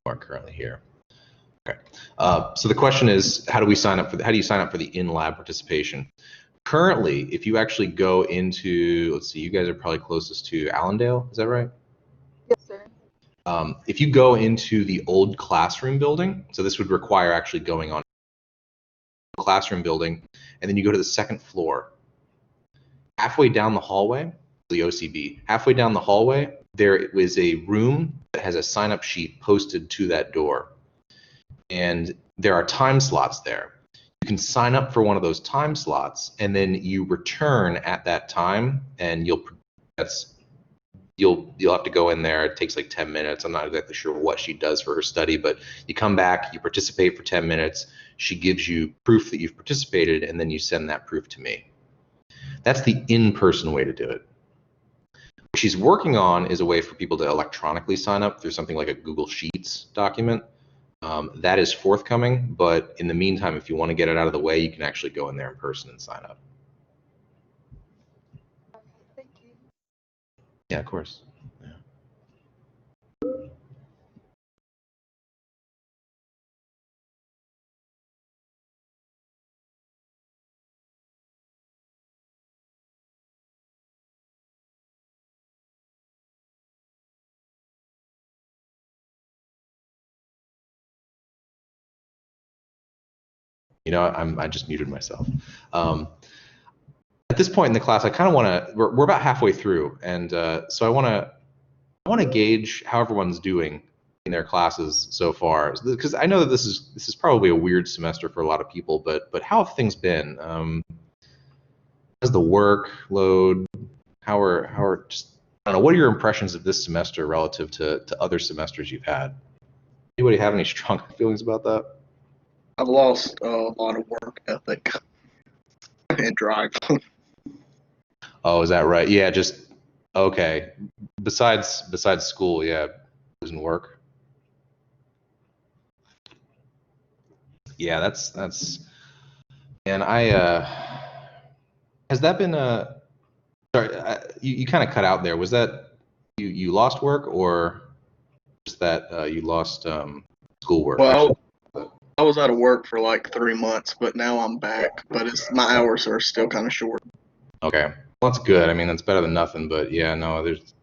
aren't currently here. Okay. So the question is, how do you sign up for the in-lab participation? Currently, if you actually go into, let's see, you guys are probably closest to Allendale, is that right? Yes, sir. If you go into the old classroom building, so this would require actually going on classroom building, and then you go to the second floor. Halfway down the hallway, the OCB, halfway down the hallway, there is a room that has a sign-up sheet posted to that door. And there are time slots there. You can sign up for one of those time slots, and then you return at that time, and you'll have to go in there. It takes like 10 minutes. I'm not exactly sure what she does for her study, but you come back, you participate for 10 minutes. She gives you proof that you've participated, and then you send that proof to me. That's the in-person way to do it. What she's working on is a way for people to electronically sign up through something like a Google Sheets document. That is forthcoming, but in the meantime, if you want to get it out of the way, you can actually go in there in person and sign up. Thank you. Yeah, of course. Yeah. You know, I just muted myself. At this point in the class, I kind of want to. We're about halfway through, and so I want to gauge how everyone's doing in their classes so far, because I know that this is probably a weird semester for a lot of people. But how have things been? How's the workload? How are just, I don't know. What are your impressions of this semester relative to other semesters you've had? Anybody have any strong feelings about that? I've lost a lot of work ethic and drive. Oh, is that right? Yeah, just okay. Besides school, yeah, losing work. Yeah, that's. And has that been a? Sorry, you kind of cut out there. Was that you lost work, or just that you lost schoolwork? Well, I was out of work for like 3 months, but now I'm back. But my hours are still kind of short. Okay, well, that's good. I mean, that's better than nothing. But yeah, no, there's.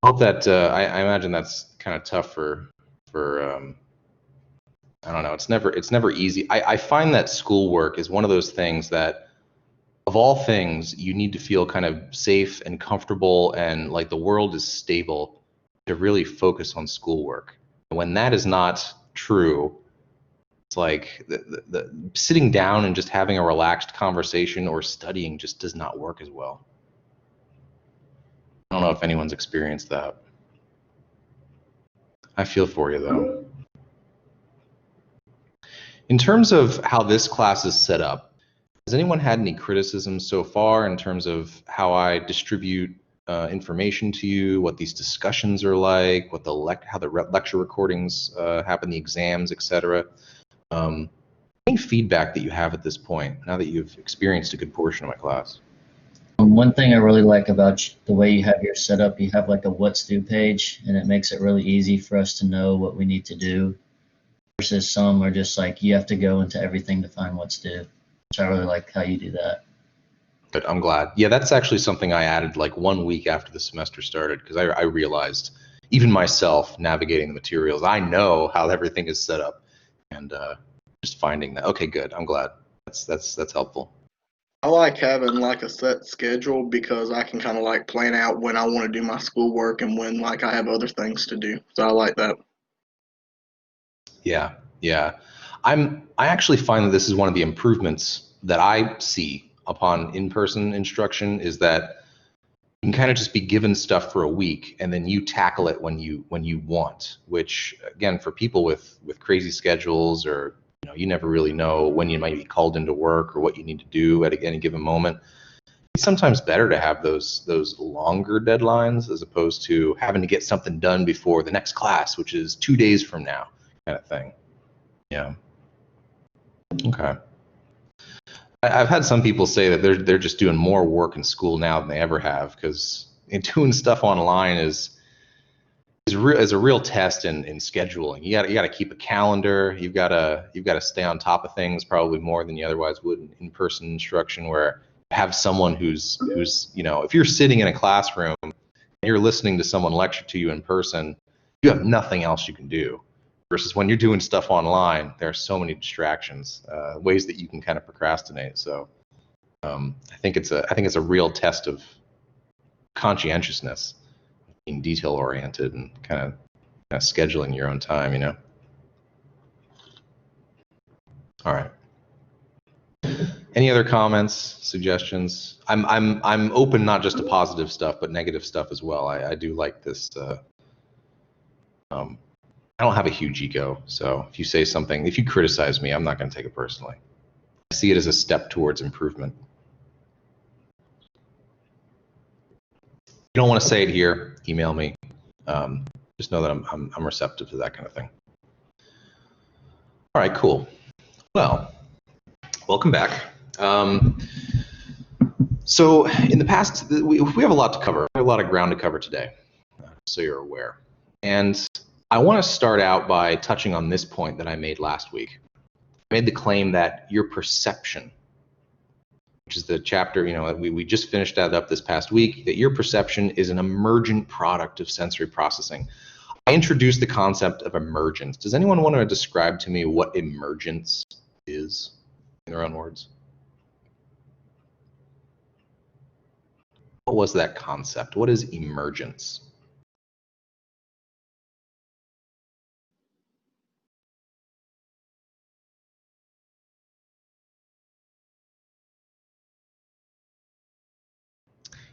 I hope that I imagine that's kind of tough for I don't know. It's never easy. I find that schoolwork is one of those things that, of all things, you need to feel kind of safe and comfortable and like the world is stable to really focus on schoolwork. When that is not true, it's like the sitting down and just having a relaxed conversation or studying just does not work as well. I don't know if anyone's experienced that. I feel for you though. In terms of how this class is set up, has anyone had any criticism so far in terms of how I distribute information to you, what these discussions are like, what how the lecture recordings happen, the exams, etc.? Any feedback that you have at this point, now that you've experienced a good portion of my class? One thing I really like about the way you have your setup, you have like a what's due page, and it makes it really easy for us to know what we need to do, versus some are just like you have to go into everything to find what's due, which I really like how you do that. Good, I'm glad. Yeah, that's actually something I added like 1 week after the semester started, because I realized, even myself navigating the materials, I know how everything is set up, and just finding that. Okay, good. I'm glad. That's helpful. I like having like a set schedule because I can kind of like plan out when I want to do my schoolwork and when like I have other things to do. So I like that. Yeah. I actually find that this is one of the improvements that I see upon in-person instruction, is that you can kind of just be given stuff for a week and then you tackle it when you want, which again, for people with crazy schedules, or you never really know when you might be called into work or what you need to do at any given moment. It's sometimes better to have those longer deadlines as opposed to having to get something done before the next class, which is 2 days from now, kind of thing. Yeah. Okay. I've had some people say that they're just doing more work in school now than they ever have, because doing stuff online is is a real test in scheduling. You got to keep a calendar. You've got to stay on top of things probably more than you otherwise would in in-person instruction, where you have someone who's if you're sitting in a classroom and you're listening to someone lecture to you in person, you have nothing else you can do. Versus when you're doing stuff online, there are so many distractions, ways that you can kind of procrastinate. So I think it's a real test of conscientiousness, being detail oriented and kind of scheduling your own time, All right. Any other comments, suggestions? I'm open not just to positive stuff, but negative stuff as well. I do like this. I don't have a huge ego, so if you say something, if you criticize me, I'm not going to take it personally. I see it as a step towards improvement. If you don't want to say it here, email me. Just know that I'm receptive to that kind of thing. All right, cool. Well, welcome back. So in the past, we have a lot to cover. We have a lot of ground to cover today, so you're aware. And I want to start out by touching on this point that I made last week. I made the claim that your perception, which is the chapter, we just finished that up this past week, that your perception is an emergent product of sensory processing. I introduced the concept of emergence. Does anyone want to describe to me what emergence is in their own words? What was that concept? What is emergence?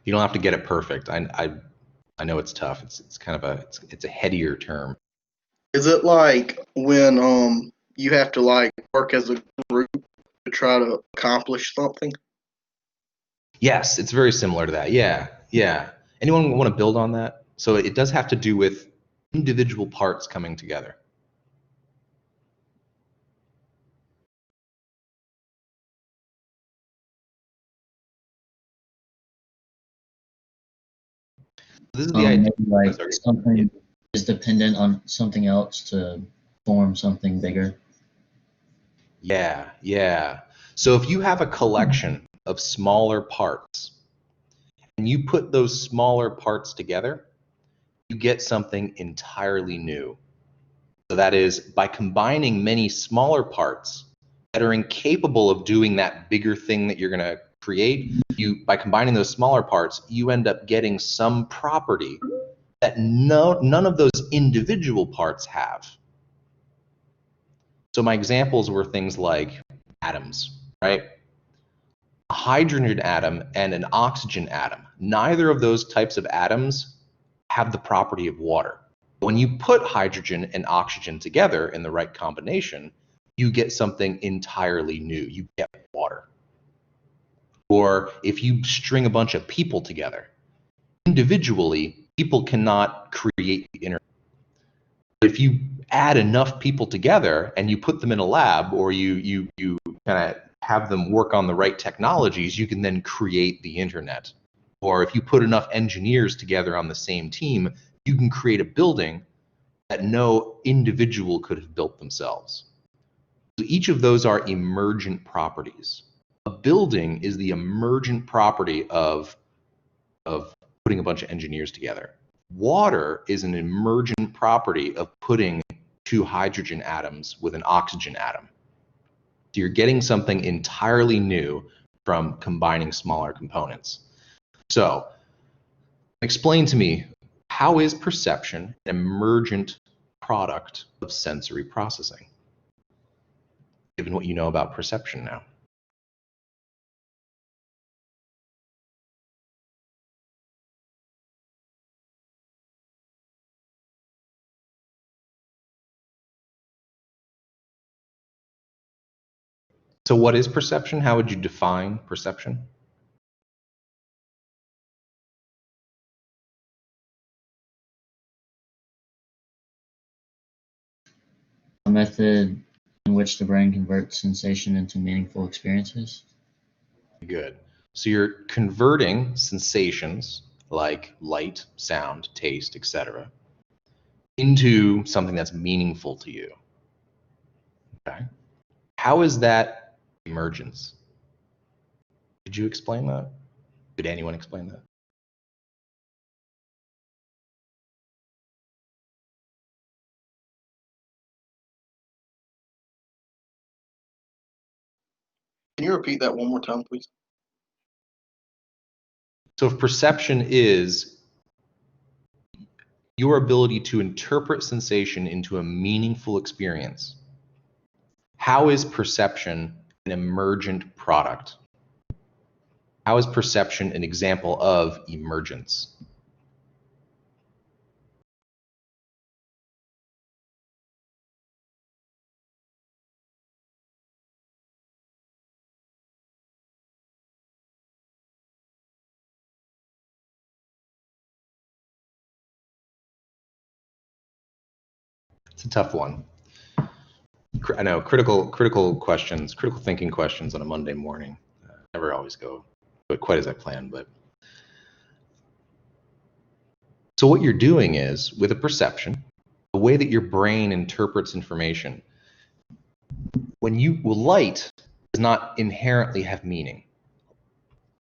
You don't have to get it perfect. I know it's tough. It's kind of it's a headier term. Is it like when you have to like work as a group to try to accomplish something? Yes, it's very similar to that. Yeah. Anyone want to build on that? So it does have to do with individual parts coming together. This is the idea. Maybe like something is dependent on something else to form something bigger. Yeah. So if you have a collection of smaller parts and you put those smaller parts together, you get something entirely new. So that is, by combining many smaller parts that are incapable of doing that bigger thing that you're going to create, by combining those smaller parts, you end up getting some property that none of those individual parts have. So my examples were things like atoms, right? A hydrogen atom and an oxygen atom. Neither of those types of atoms have the property of water. When you put hydrogen and oxygen together in the right combination, you get something entirely new. You get water. Or if you string a bunch of people together, individually, people cannot create the internet. But if you add enough people together and you put them in a lab, or you kind of have them work on the right technologies, you can then create the internet. Or if you put enough engineers together on the same team, you can create a building that no individual could have built themselves. So each of those are emergent properties. A building is the emergent property of putting a bunch of engineers together. Water is an emergent property of putting two hydrogen atoms with an oxygen atom. So you're getting something entirely new from combining smaller components. So explain to me, how is perception an emergent product of sensory processing, given what you know about perception now? So what is perception? How would you define perception? A method in which the brain converts sensation into meaningful experiences. Good. So you're converting sensations like light, sound, taste, etc., into something that's meaningful to you. Okay. How is that emergence? Could you explain that? Could anyone explain that? Can you repeat that one more time, please? So if perception is your ability to interpret sensation into a meaningful experience, how is perception an emergent product? How is perception an example of emergence? It's a tough one. I know, critical questions, critical thinking questions on a Monday morning never always go quite as I planned, but. So what you're doing is, with a perception, the way that your brain interprets information, light does not inherently have meaning.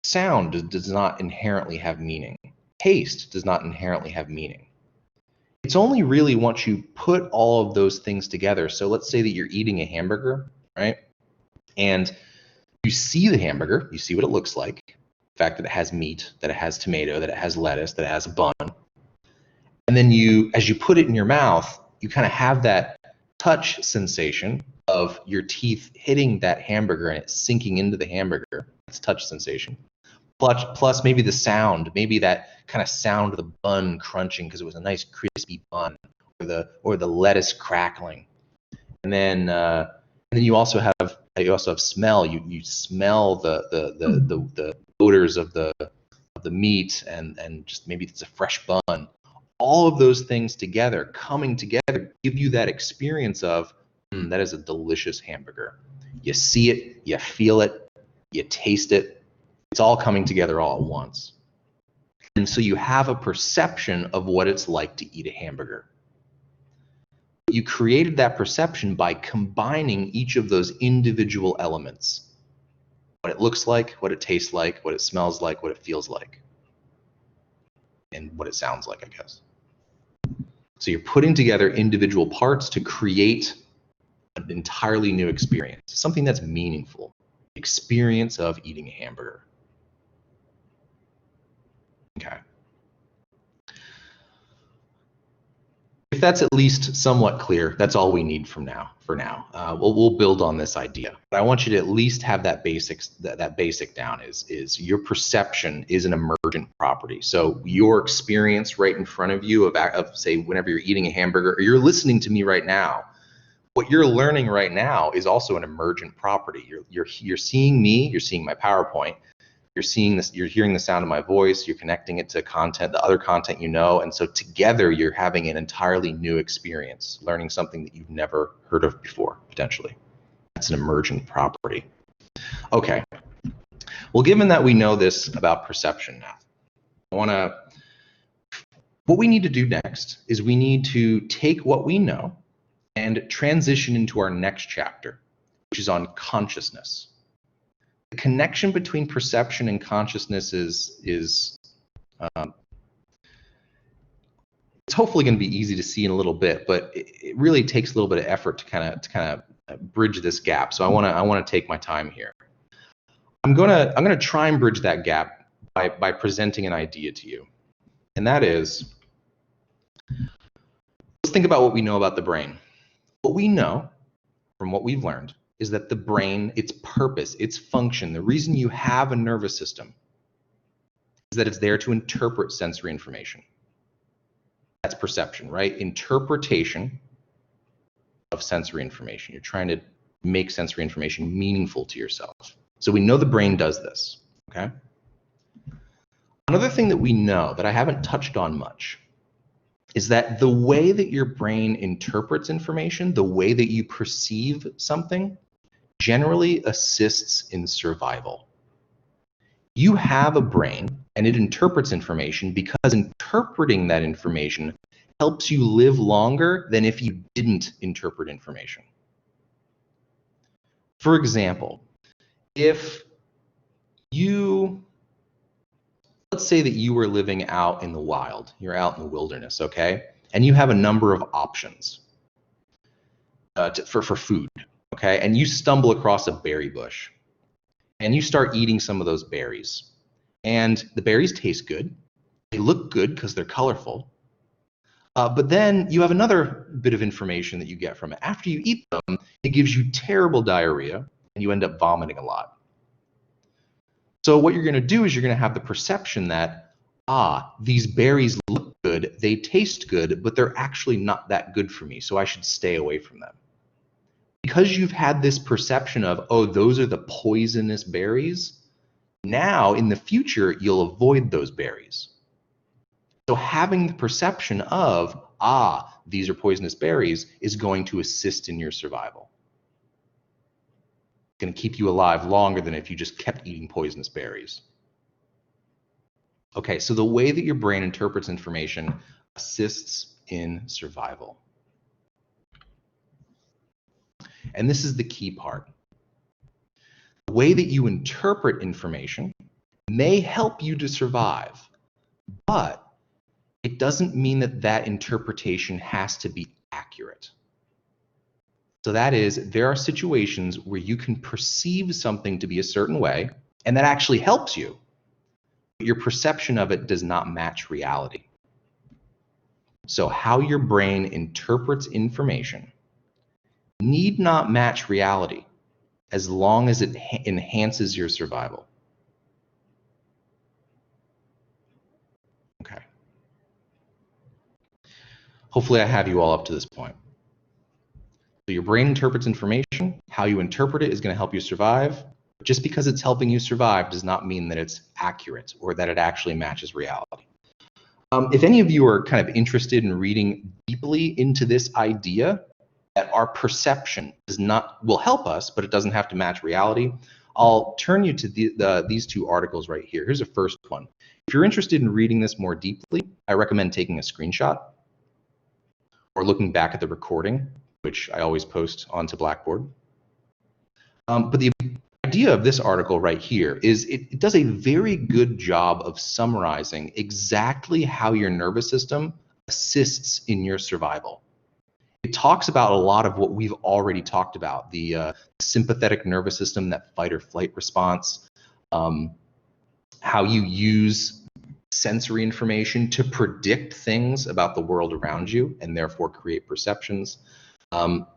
Sound does not inherently have meaning. Taste does not inherently have meaning. It's only really once you put all of those things together. So let's say that you're eating a hamburger, right? And you see the hamburger, you see what it looks like, the fact that it has meat, that it has tomato, that it has lettuce, that it has a bun. And then as you put it in your mouth, you kind of have that touch sensation of your teeth hitting that hamburger and it sinking into the hamburger. That's touch sensation. Plus maybe the sound, maybe that kind of sound of the bun crunching because it was a nice crispy bun, or the lettuce crackling. And then you also have smell. You smell the odors of the meat and just maybe it's a fresh bun. All of those things together, coming together, give you that experience of that is a delicious hamburger. You see it, you feel it, you taste it. It's all coming together all at once. And so you have a perception of what it's like to eat a hamburger. You created that perception by combining each of those individual elements. What it looks like, what it tastes like, what it smells like, what it feels like, and what it sounds like, I guess. So you're putting together individual parts to create an entirely new experience, something that's meaningful, the experience of eating a hamburger. Okay. If that's at least somewhat clear, that's all we need for now. We'll build on this idea. But I want you to at least have that basic down is your perception is an emergent property. So your experience right in front of you of say whenever you're eating a hamburger or you're listening to me right now, what you're learning right now is also an emergent property. You're seeing me, you're seeing my PowerPoint. You're seeing this, you're hearing the sound of my voice, you're connecting it to content, the other content you know, and so together you're having an entirely new experience, learning something that you've never heard of before, potentially. That's an emergent property. Okay, well, given that we know this about perception now, what we need to do next is we need to take what we know and transition into our next chapter, which is on consciousness. The connection between perception and consciousness is it's hopefully going to be easy to see in a little bit, but it really takes a little bit of effort to kind of bridge this gap. So I want to take my time here. I'm gonna try and bridge that gap by presenting an idea to you, and that is, let's think about what we know about the brain. What we know from what we've learned is that the brain, its purpose, its function, the reason you have a nervous system is that it's there to interpret sensory information. That's perception, right? Interpretation of sensory information. You're trying to make sensory information meaningful to yourself. So we know the brain does this, okay? Another thing that we know that I haven't touched on much is that the way that your brain interprets information, the way that you perceive something, generally assists in survival. You have a brain and it interprets information because interpreting that information helps you live longer than if you didn't interpret information. For example, if let's say that you were living out in the wild, you're out in the wilderness, okay? And you have a number of options for food, okay? And you stumble across a berry bush and you start eating some of those berries. And the berries taste good. They look good because they're colorful. But then you have another bit of information that you get from it. After you eat them, it gives you terrible diarrhea and you end up vomiting a lot. So what you're going to do is you're going to have the perception that, these berries look good, they taste good, but they're actually not that good for me, so I should stay away from them. Because you've had this perception of, oh, those are the poisonous berries, now in the future, you'll avoid those berries. So having the perception of, these are poisonous berries is going to assist in your survival. It's going to keep you alive longer than if you just kept eating poisonous berries. Okay, so the way that your brain interprets information assists in survival. And this is the key part. The way that you interpret information may help you to survive, but it doesn't mean that that interpretation has to be accurate. So that is, there are situations where you can perceive something to be a certain way, and that actually helps you, but your perception of it does not match reality. So how your brain interprets information need not match reality as long as it enhances your survival. Okay. Hopefully I have you all up to this point. So your brain interprets information. How you interpret it is going to help you survive. Just because it's helping you survive does not mean that it's accurate or that it actually matches reality. If any of you are kind of interested in reading deeply into this idea that our perception will help us, but it doesn't have to match reality, I'll turn you to these two articles right here. Here's the first one. If you're interested in reading this more deeply, I recommend taking a screenshot or looking back at the recording, which I always post onto Blackboard. But the idea of this article right here is it does a very good job of summarizing exactly how your nervous system assists in your survival. It talks about a lot of what we've already talked about, the sympathetic nervous system, that fight or flight response, how you use sensory information to predict things about the world around you and therefore create perceptions. So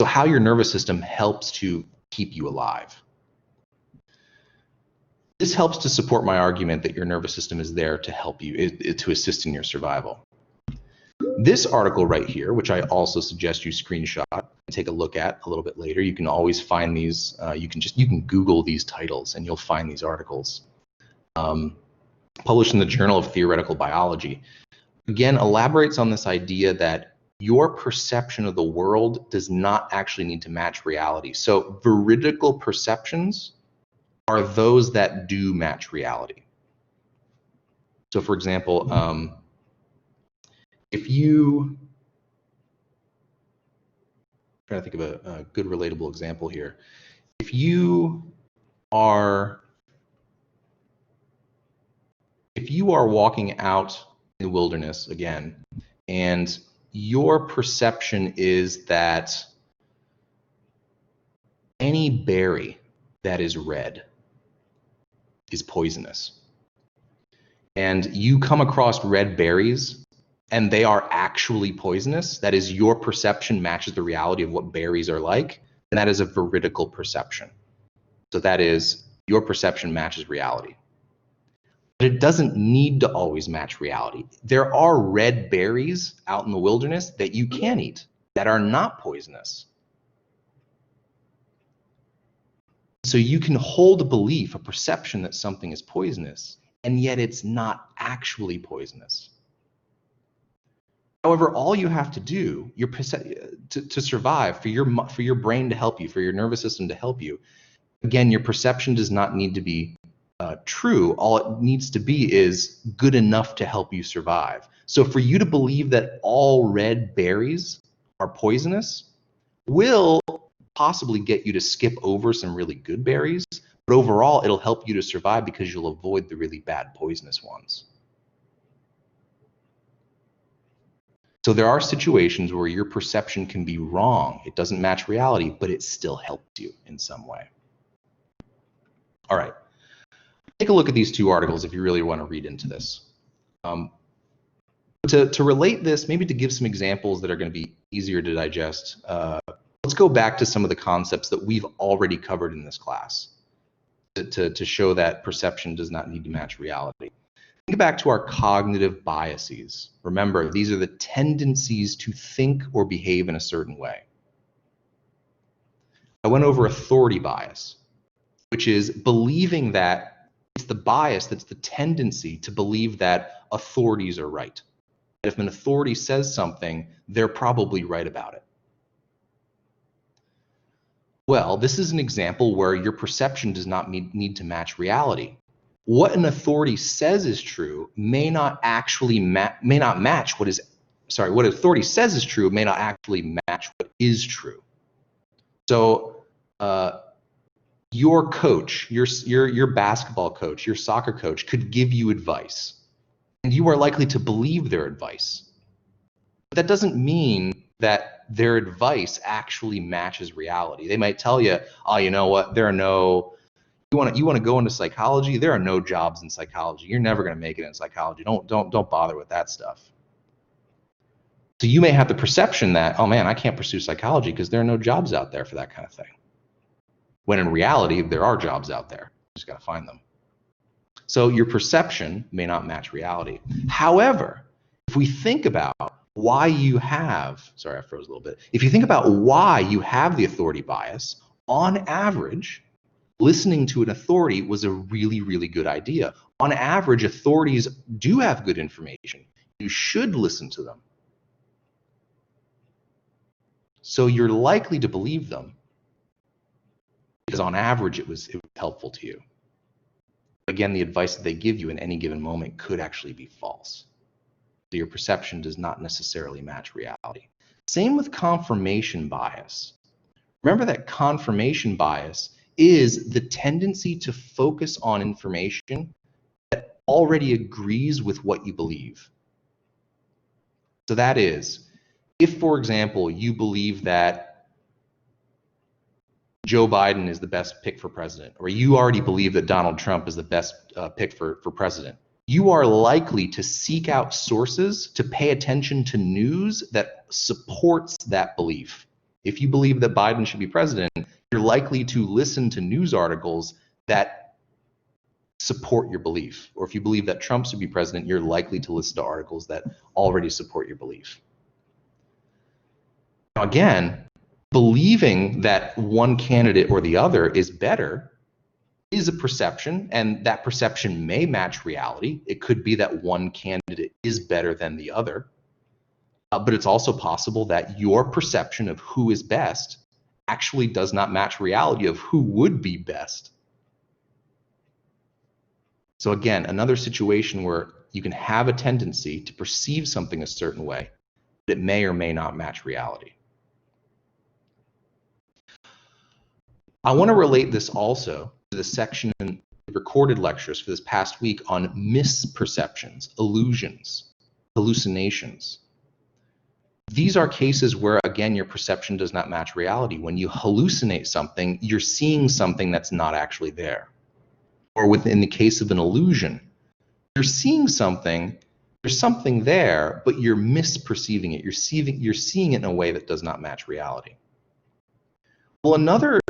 how your nervous system helps to keep you alive. This helps to support my argument that your nervous system is there to help you, to assist in your survival. This article right here, which I also suggest you screenshot and take a look at a little bit later, you can always find these, you can Google these titles and you'll find these articles. Published in the Journal of Theoretical Biology, again, elaborates on this idea that your perception of the world does not actually need to match reality. So veridical perceptions are those that do match reality. So for example, if you, I'm trying to think of a good relatable example here. If you are walking out in the wilderness again, and your perception is that any berry that is red is poisonous, and you come across red berries and they are actually poisonous, that is, your perception matches the reality of what berries are like, and that is a veridical perception. So that is, your perception matches reality. But it doesn't need to always match reality. There are red berries out in the wilderness that you can eat that are not poisonous. So you can hold a belief, a perception that something is poisonous, and yet it's not actually poisonous. However, all you have to do to survive, for your brain to help you, for your nervous system to help you, again, your perception does not need to be true. All it needs to be is good enough to help you survive. So for you to believe that all red berries are poisonous will possibly get you to skip over some really good berries, but overall it'll help you to survive because you'll avoid the really bad poisonous ones. So there are situations where your perception can be wrong. It doesn't match reality, but it still helps you in some way. All right. Take a look at these two articles if you really want to read into this. To relate this, maybe to give some examples that are going to be easier to digest, let's go back to some of the concepts that we've already covered in this class to show that perception does not need to match reality. Think back to our cognitive biases. Remember, these are the tendencies to think or behave in a certain way. I went over authority bias, which is believing that it's the bias that's the tendency to believe that authorities are right. If an authority says something, they're probably right about it. Well, this is an example where your perception does not need to match reality. What an authority says is true may not actually match what is, sorry, what authority says is true may not actually match what is true. So your coach, your basketball coach, your soccer coach could give you advice, and you are likely to believe their advice. But that doesn't mean that their advice actually matches reality. They might tell you, oh, you know what, there are no, you want to go into psychology, there are no jobs in psychology. You're never going to make it in psychology. Don't bother with that stuff. So you may have the perception that, oh man, I can't pursue psychology because there are no jobs out there for that kind of thing. When in reality, there are jobs out there. You just got to find them. So your perception may not match reality. However, if we think about why you have, sorry, I froze a little bit. If you think about why you have the authority bias, on average, listening to an authority was a really, really good idea. On average, authorities do have good information. You should listen to them. So you're likely to believe them because on average, it was helpful to you. Again, the advice that they give you in any given moment could actually be false. So your perception does not necessarily match reality. Same with confirmation bias. Remember that confirmation bias is the tendency to focus on information that already agrees with what you believe. So that is, if, for example, you believe that Joe Biden is the best pick for president, or you already believe that Donald Trump is the best pick for president, you are likely to seek out sources to pay attention to news that supports that belief. If you believe that Biden should be president, you're likely to listen to news articles that support your belief. Or if you believe that Trump should be president, you're likely to listen to articles that already support your belief. Now again, believing that one candidate or the other is better is a perception, and that perception may match reality. It could be that one candidate is better than the other. But it's also possible that your perception of who is best actually does not match reality of who would be best. So again, another situation where you can have a tendency to perceive something a certain way, but it may or may not match reality. I want to relate this also to the section in recorded lectures for this past week on misperceptions, illusions, hallucinations. These are cases where, again, your perception does not match reality. When you hallucinate something, you're seeing something that's not actually there. Or within the case of an illusion, you're seeing something, there's something there, but you're misperceiving it. You're seeing it in a way that does not match reality. Well, another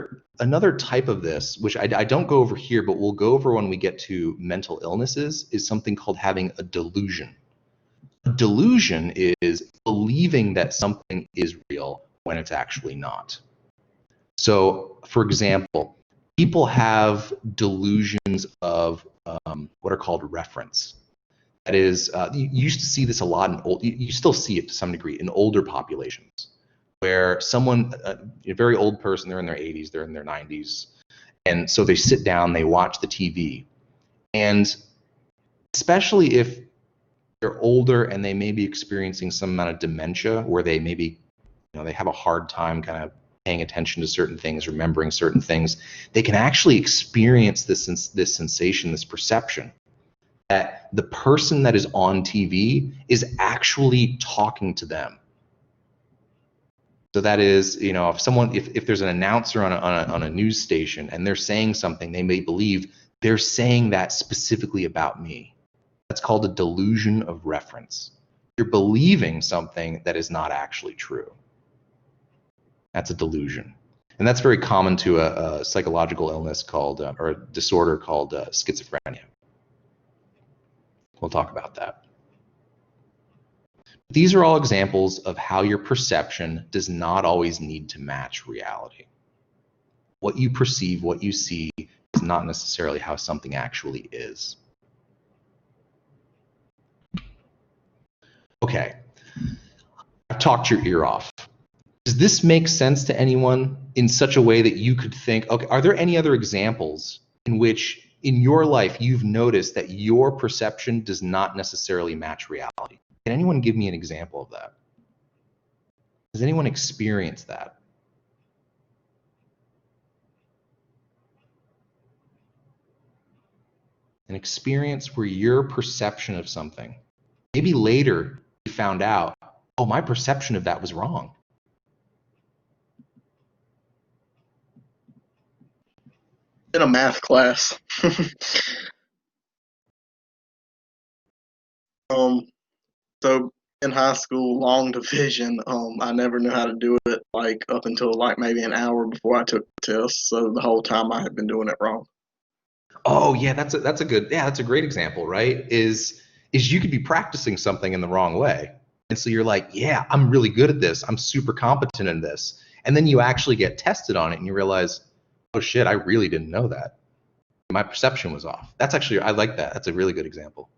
type of this, which I don't go over here, but we'll go over when we get to mental illnesses, is something called having a delusion. A delusion is believing that something is real when it's actually not. So, for example, people have delusions of what are called reference. That is, you used to see this a lot in you still see it to some degree in older populations, where someone, a very old person, they're in their 80s, they're in their 90s, and so they sit down, they watch the TV, And especially if they're older and they may be experiencing some amount of dementia where they maybe, they have a hard time kind of paying attention to certain things, remembering certain things, they can actually experience this sensation, this perception that the person that is on TV is actually talking to them. So that is, if there's an announcer on a news station and they're saying something, they may believe they're saying that specifically about me. That's called a delusion of reference. You're believing something that is not actually true. That's a delusion. And that's very common to a psychological illness called, or a disorder called schizophrenia. We'll talk about that. These are all examples of how your perception does not always need to match reality. What you perceive, what you see, is not necessarily how something actually is. Okay, I've talked your ear off. Does this make sense to anyone in such a way that you could think, okay, are there any other examples in which in your life you've noticed that your perception does not necessarily match reality? Can anyone give me an example of that? Has anyone experienced that? An experience where your perception of something, maybe later you found out, oh, my perception of that was wrong. In a math class. So in high school, long division, I never knew how to do it up until maybe an hour before I took the test. So the whole time I had been doing it wrong. Oh yeah, that's a great example, right? Is you could be practicing something in the wrong way. And so you're like, yeah, I'm really good at this. I'm super competent in this. And then you actually get tested on it and you realize, oh shit, I really didn't know that. My perception was off. That's actually, I like that. That's a really good example.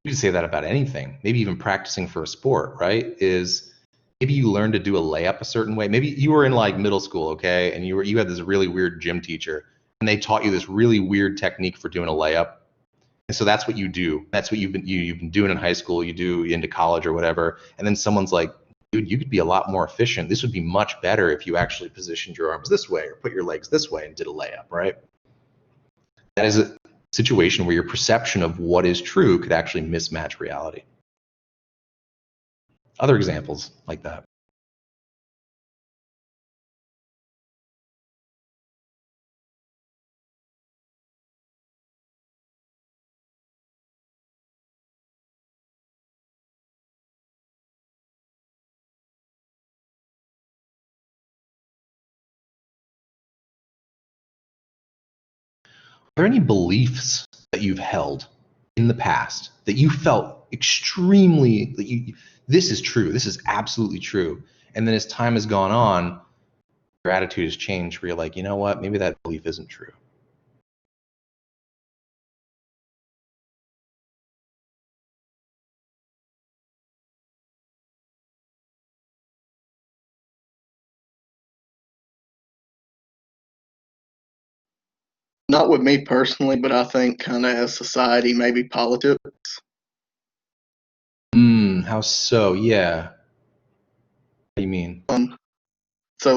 You can say that about anything, maybe even practicing for a sport, right? Is maybe you learn to do a layup a certain way. Maybe you were in middle school, okay? And you had this really weird gym teacher and they taught you this really weird technique for doing a layup. And so that's what you do. That's what you've been doing in high school, you do into college or whatever. And then someone's like, dude, you could be a lot more efficient. This would be much better if you actually positioned your arms this way or put your legs this way and did a layup, right? That is a situation where your perception of what is true could actually mismatch reality. Other examples like that. Are there any beliefs that you've held in the past that you felt extremely, this is true, this is absolutely true, and then as time has gone on, your attitude has changed where you're like, you know what, maybe that belief isn't true? Not with me personally, but I think kind of as society, maybe politics. How so? Yeah. What do you mean? So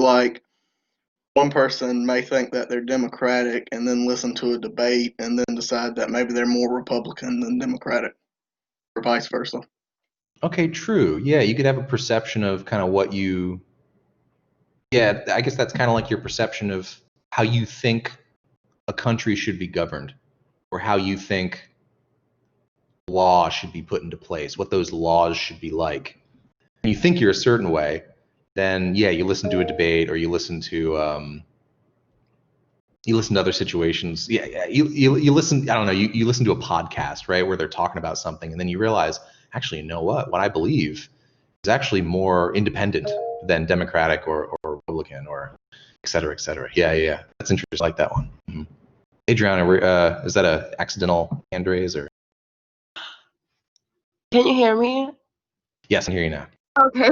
one person may think that they're Democratic and then listen to a debate and then decide that maybe they're more Republican than Democratic, or vice versa. Okay, true. Yeah, you could have a perception of kind of what you, yeah, I guess that's kind of like your perception of how you think a country should be governed or how you think law should be put into place, what those laws should be like. When you think you're a certain way, then yeah, you listen to a debate or you listen to other situations. Yeah, you listen. I don't know. You listen to a podcast, right, where they're talking about something, and then you realize, actually, you know what? What I believe is actually more independent than Democratic or Republican or et cetera, et cetera. Yeah. That's interesting. I like that one. Mm-hmm. Adriana, is that a accidental hand raise or? Can you hear me? Yes, I hear you now. Okay.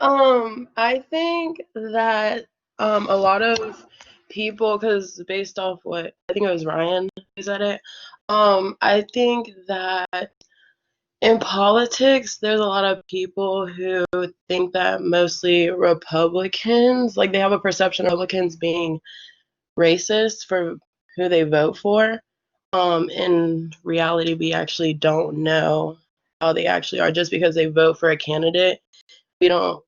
I think that a lot of people, because based off what I think it was Ryan who said it, I think that in politics, there's a lot of people who think that mostly Republicans, like they have a perception of Republicans being racist for who they vote for. In reality, we actually don't know how they actually are. Just because they vote for a candidate, we don't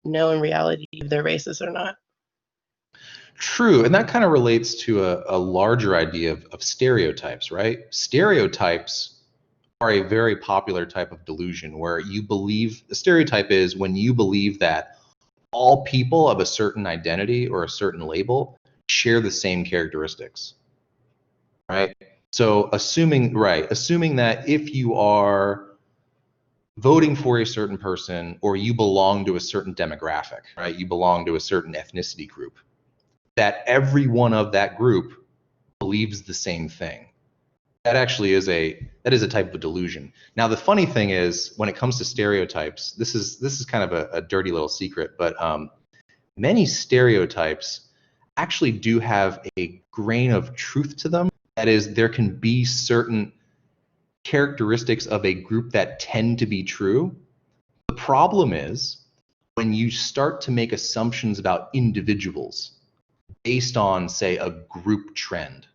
know in reality if they're racist or not. True, and that kind of relates to a larger idea of stereotypes, right? Stereotypes are a very popular type of delusion where you believe, a stereotype is when you believe that all people of a certain identity or a certain label share the same characteristics, right? So assuming that if you are voting for a certain person or you belong to a certain demographic, right? You belong to a certain ethnicity group, that everyone of that group believes the same thing. That actually is a type of delusion. Now the funny thing is, when it comes to stereotypes, this is kind of a dirty little secret, but many stereotypes actually do have a grain of truth to them. That is, there can be certain characteristics of a group that tend to be true. The problem is when you start to make assumptions about individuals based on, say, a group trend.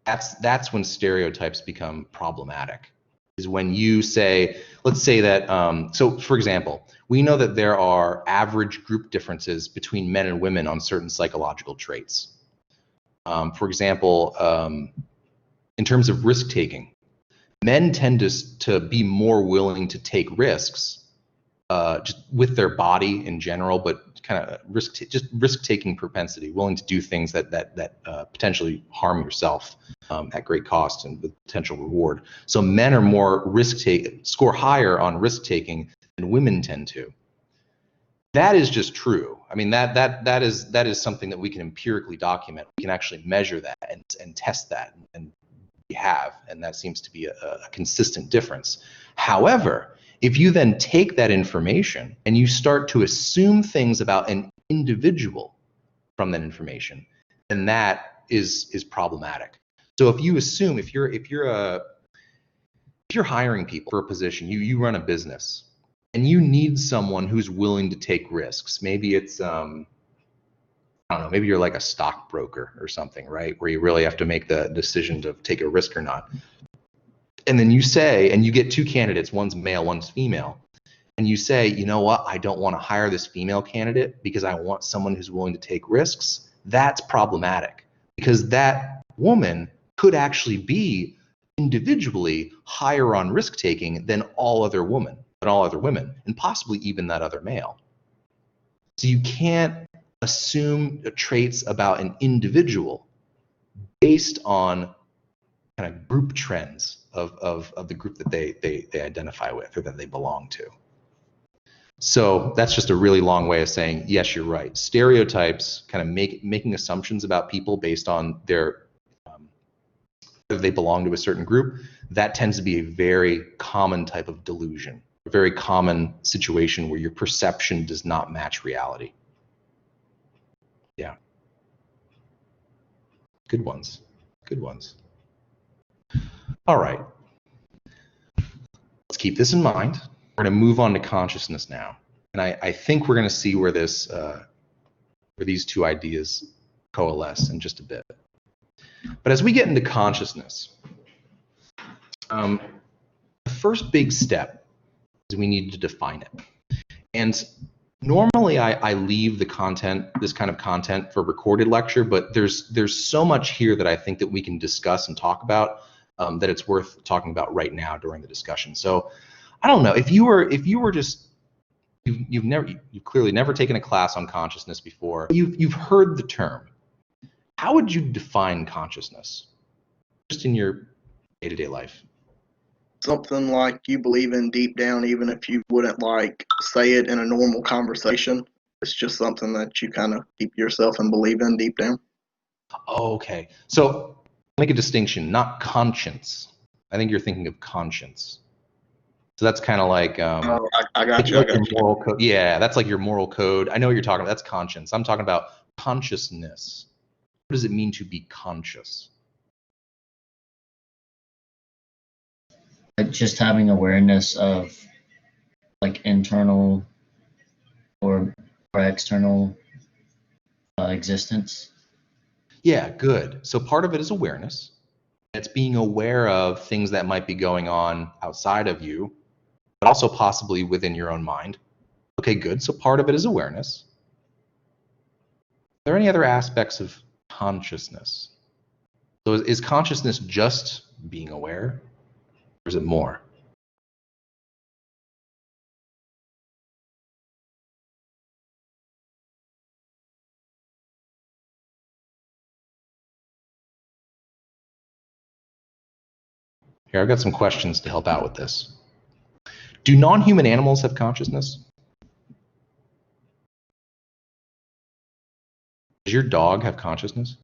That's when stereotypes become problematic. Is when you say, let's say that, so for example, we know that there are average group differences between men and women on certain psychological traits. For example, in terms of risk taking, men tend to be more willing to take risks just with their body in general, but kind of risk-taking propensity, willing to do things that potentially harm yourself at great cost and with potential reward. So men are more score higher on risk-taking than women tend to. That is just true. I mean, that is something that we can empirically document. We can actually measure that and test that, and we have, and that seems to be a consistent difference. However, if you then take that information and you start to assume things about an individual from that information, then that is problematic. So if you assume, if you're hiring people for a position, you run a business, and you need someone who's willing to take risks. Maybe it's I don't know, maybe you're like a stockbroker or something, right? Where you really have to make the decision to take a risk or not. And then you say, and you get two candidates, one's male, one's female, and you say, you know what, I don't want to hire this female candidate because I want someone who's willing to take risks. That's problematic, because that woman could actually be individually higher on risk taking than all other women, and possibly even that other male. So you can't assume traits about an individual based on kind of group trends of the group that they identify with or that they belong to. So that's just a really long way of saying, yes, you're right. Stereotypes, kind of making assumptions about people based on their whether they belong to a certain group, that tends to be a very common type of delusion, a very common situation where your perception does not match reality. Yeah. Good ones. Good ones. All right. Let's keep this in mind. We're going to move on to consciousness now. And I think we're going to see where these two ideas coalesce in just a bit. But as we get into consciousness, the first big step is we need to define it. And normally I leave the content, this kind of content, for recorded lecture, but there's so much here that I think that we can discuss and talk about that it's worth talking about right now during the discussion. So I don't know, if you were just you've clearly never taken a class on consciousness before, you've heard the term. How would you define consciousness just in your day-to-day life? Something like you believe in deep down, even if you wouldn't like say it in a normal conversation. It's just something that you kind of keep yourself and believe in deep down. Okay, so make a distinction, not conscience. I think you're thinking of conscience. So that's kind of like I got you. like your moral code. Yeah, that's like your moral code. I know what you're talking about. That's conscience. I'm talking about consciousness. does it mean to be conscious? Like just having awareness of like internal or external existence. Yeah, good. So part of it is awareness. It's being aware of things that might be going on outside of you, but also possibly within your own mind. Okay, good. So part of it is awareness. Are there any other aspects of consciousness? So is consciousness just being aware, or is it more? Here, I've got some questions to help out with this. Do non-human animals have consciousness? Does your dog have consciousness?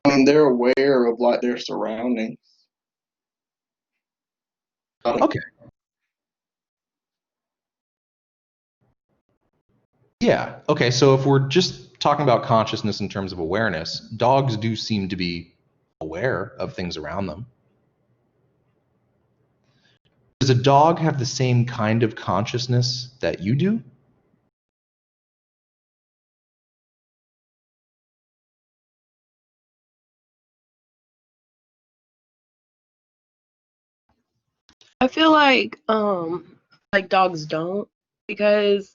I mean, they're aware of like their surroundings. Okay. Yeah. Okay. So if we're just talking about consciousness in terms of awareness, dogs do seem to be aware of things around them. Does a dog have the same kind of consciousness that you do? I feel like dogs don't, because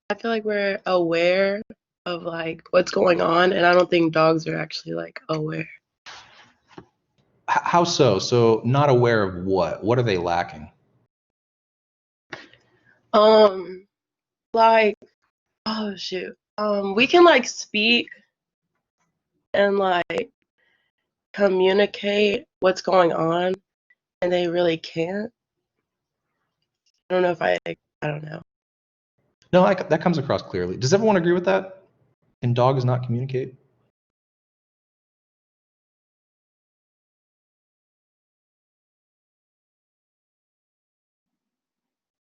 I feel like we're aware of like what's going on, and I don't think dogs are actually like aware. How so? So not aware of what? What are they lacking? Like, oh shoot. We can like speak and like communicate what's going on, and they really can't. I don't know if I don't know. No, that comes across clearly. Does everyone agree with that? Can dogs not communicate?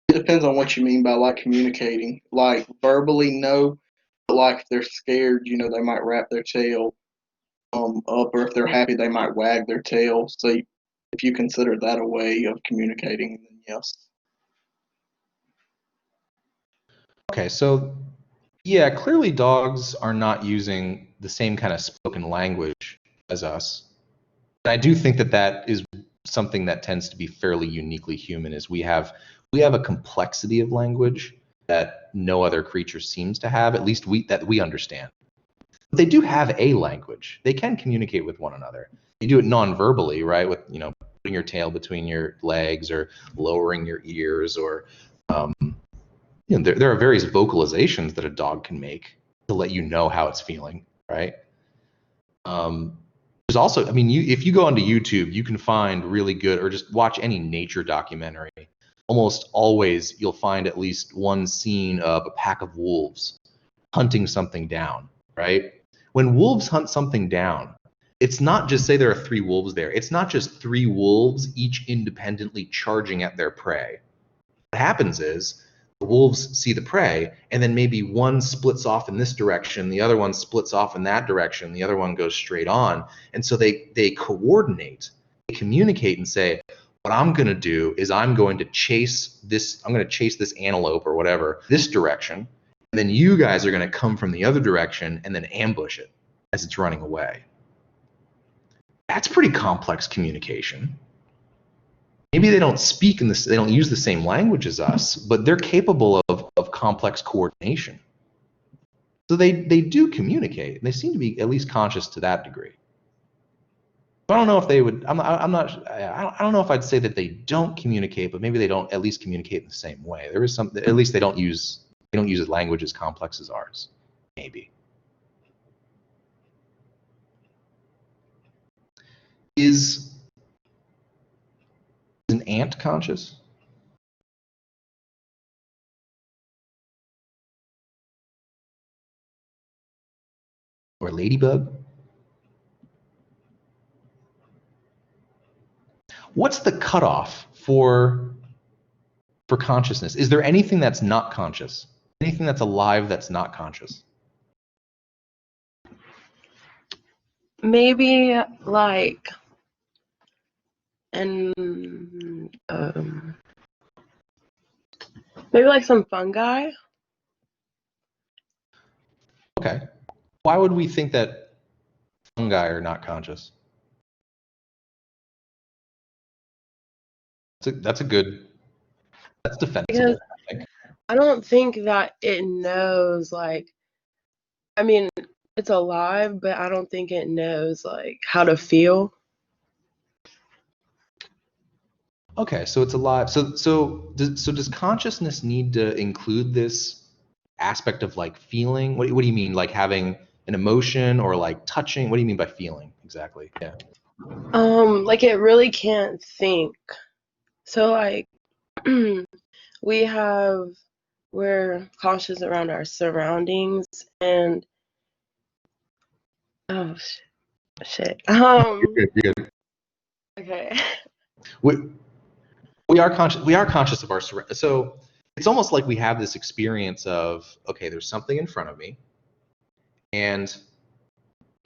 It depends on what you mean by like communicating. Like verbally, no, but like if they're scared, they might wrap their tail up, or if they're happy, they might wag their tail. So if you consider that a way of communicating, then yes. Okay, so yeah, clearly dogs are not using the same kind of spoken language as us. And I do think that that is something that tends to be fairly uniquely human, is we have a complexity of language that no other creature seems to have, at least we understand. But they do have a language. They can communicate with one another. They do it non-verbally, right? With, putting your tail between your legs or lowering your ears, or there are various vocalizations that a dog can make to let you know how it's feeling, right? There's also, I mean, if you go onto YouTube, you can find really good, or just watch any nature documentary. Almost always, you'll find at least one scene of a pack of wolves hunting something down, right? When wolves hunt something down, it's not just, say there are 3 wolves there. It's not just 3 wolves each independently charging at their prey. What happens is the wolves see the prey, and then maybe one splits off in this direction, the other one splits off in that direction, the other one goes straight on. And so they coordinate, they communicate and say, what I'm going to do is I'm going to chase this antelope or whatever this direction, and then you guys are going to come from the other direction and then ambush it as it's running away. That's pretty complex communication. Maybe they don't speak they don't use the same language as us, but they're capable of complex coordination. So they do communicate, and they seem to be at least conscious to that degree. I don't know if they would. I don't know if I'd say that they don't communicate, but maybe they don't at least communicate in the same way. There is some. At least they don't use a language as complex as ours. Maybe. Is an ant conscious? Or a ladybug? what's the cutoff for consciousness? Is there anything that's not conscious? Anything that's alive that's not conscious? Maybe like maybe like some fungi. Okay. Why would we think that fungi are not conscious? That's defensible, Because I think. I don't think that it knows, like, I mean, it's alive, but I don't think it knows like how to feel. Okay, so it's alive. So does consciousness need to include this aspect of like feeling? What do you mean, like having an emotion or like touching? What do you mean by feeling exactly? Yeah. Like it really can't think. So like we're cautious around our surroundings and oh shit. You're good. Okay. We, we are conscious. We are conscious of our surroundings. So it's almost like we have this experience of, okay, there's something in front of me, and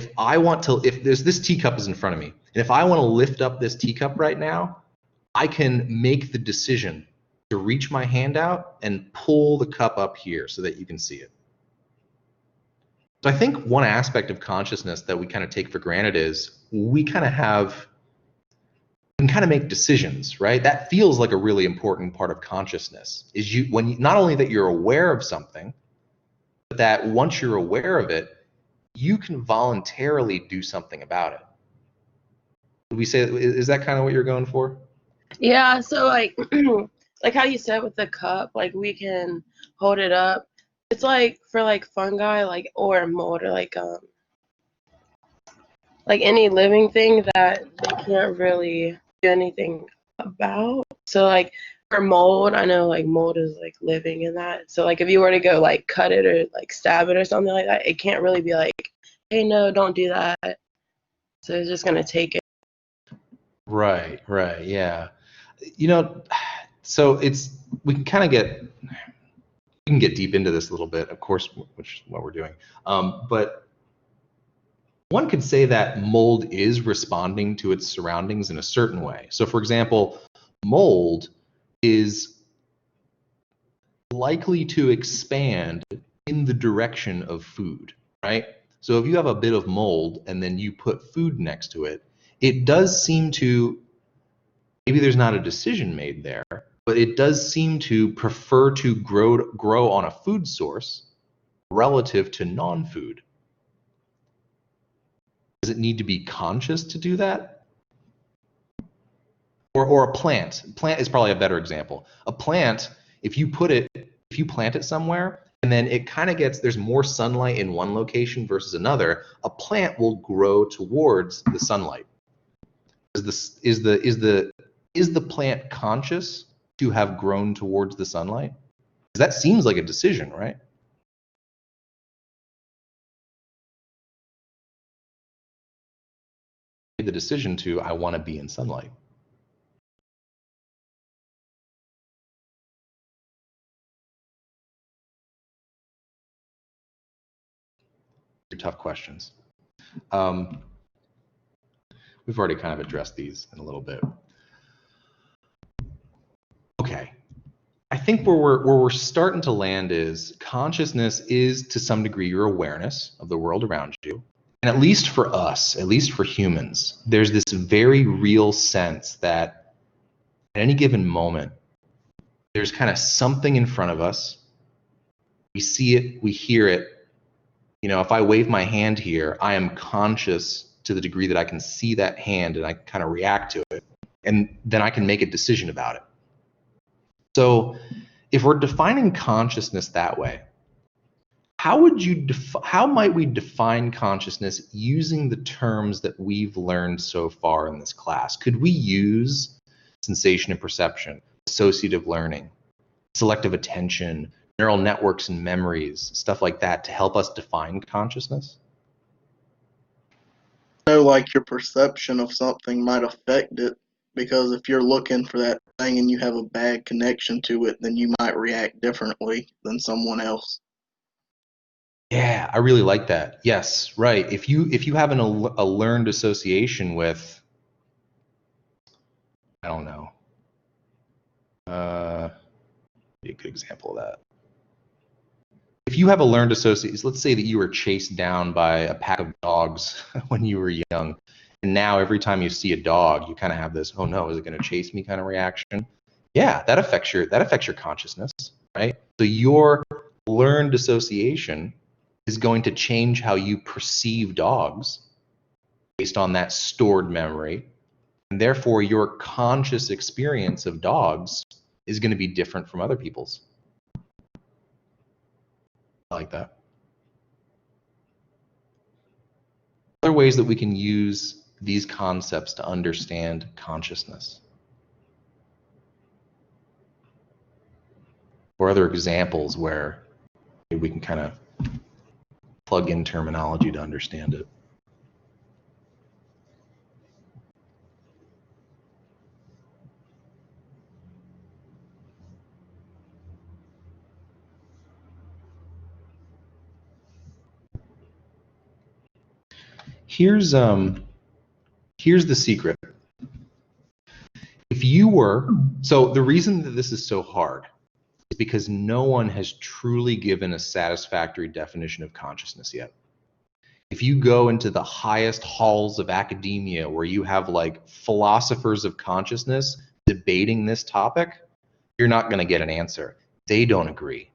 if there's this teacup is in front of me, and if I want to lift up this teacup right now, I can make the decision to reach my hand out and pull the cup up here so that you can see it. So I think one aspect of consciousness that we kind of take for granted is we can kind of make decisions, right? That feels like a really important part of consciousness. Is not only that you're aware of something, but that once you're aware of it, you can voluntarily do something about it. Would we say, is that kind of what you're going for? Yeah, so like like how you said with the cup, like we can hold it up. It's like for like fungi, like or mold, or like any living thing that they can't really do anything about. So like for mold, I know like mold is like living in that. So like if you were to go like cut it or like stab it or something like that, it can't really be like, hey, no, don't do that. So it's just gonna take it. Right, yeah. So we can kind of get deep into this a little bit, of course, which is what we're doing. But one could say that mold is responding to its surroundings in a certain way. So for example, mold is likely to expand in the direction of food, right? So if you have a bit of mold and then you put food next to it, it does seem to, maybe there's not a decision made there, but it does seem to prefer to grow on a food source relative to non-food. Does it need to be conscious to do that? Or a plant. Plant is probably a better example. A plant, if you plant it somewhere and then it kind of there's more sunlight in one location versus another, a plant will grow towards the sunlight. Is the plant conscious to have grown towards the sunlight? Because that seems like a decision, right? The decision to, I want to be in sunlight. They're tough questions. We've already kind of addressed these in a little bit. Okay. I think where we're starting to land is consciousness is to some degree your awareness of the world around you. And at least for us, at least for humans, there's this very real sense that at any given moment, there's kind of something in front of us. We see it, we hear it. If I wave my hand here, I am conscious to the degree that I can see that hand and I kind of react to it. And then I can make a decision about it. So if we're defining consciousness that way, how might we define consciousness using the terms that we've learned so far in this class? Could we use sensation and perception, associative learning, selective attention, neural networks and memories, stuff like that to help us define consciousness? So like your perception of something might affect it because if you're looking for that thing and you have a bad connection to it, then you might react differently than someone else. Yeah, I really like that. Yes, right. If you have a learned association with, I don't know, be a good example of that. If you have a learned association, let's say that you were chased down by a pack of dogs when you were young, and now every time you see a dog, you kind of have this, oh no, is it going to chase me kind of reaction? Yeah, that affects your consciousness, right? So your learned association is going to change how you perceive dogs based on that stored memory, and therefore your conscious experience of dogs is going to be different from other people's. I like that. Other ways that we can use these concepts to understand consciousness. Or other examples where we can kind of plug in terminology to understand it. Here's the secret. So the reason that this is so hard is because no one has truly given a satisfactory definition of consciousness yet. If you go into the highest halls of academia where you have like philosophers of consciousness debating this topic, you're not going to get an answer. They don't agree.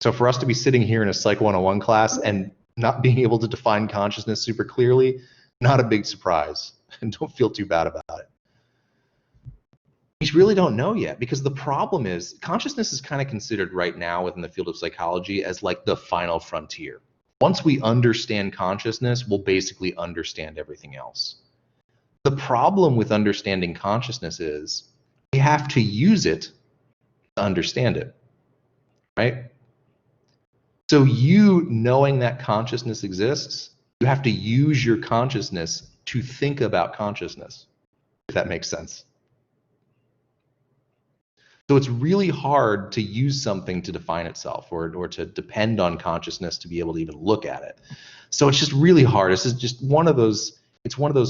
So for us to be sitting here in a Psych 101 class and not being able to define consciousness super clearly, not a big surprise. And don't feel too bad about it. We really don't know yet, because the problem is consciousness is kind of considered right now within the field of psychology as like the final frontier. Once we understand consciousness, we'll basically understand everything else. The problem with understanding consciousness is we have to use it to understand it, right? So you knowing that consciousness exists, you have to use your consciousness to think about consciousness, if that makes sense. So it's really hard to use something to define itself or to depend on consciousness to be able to even look at it. So it's just really hard. This is just one of those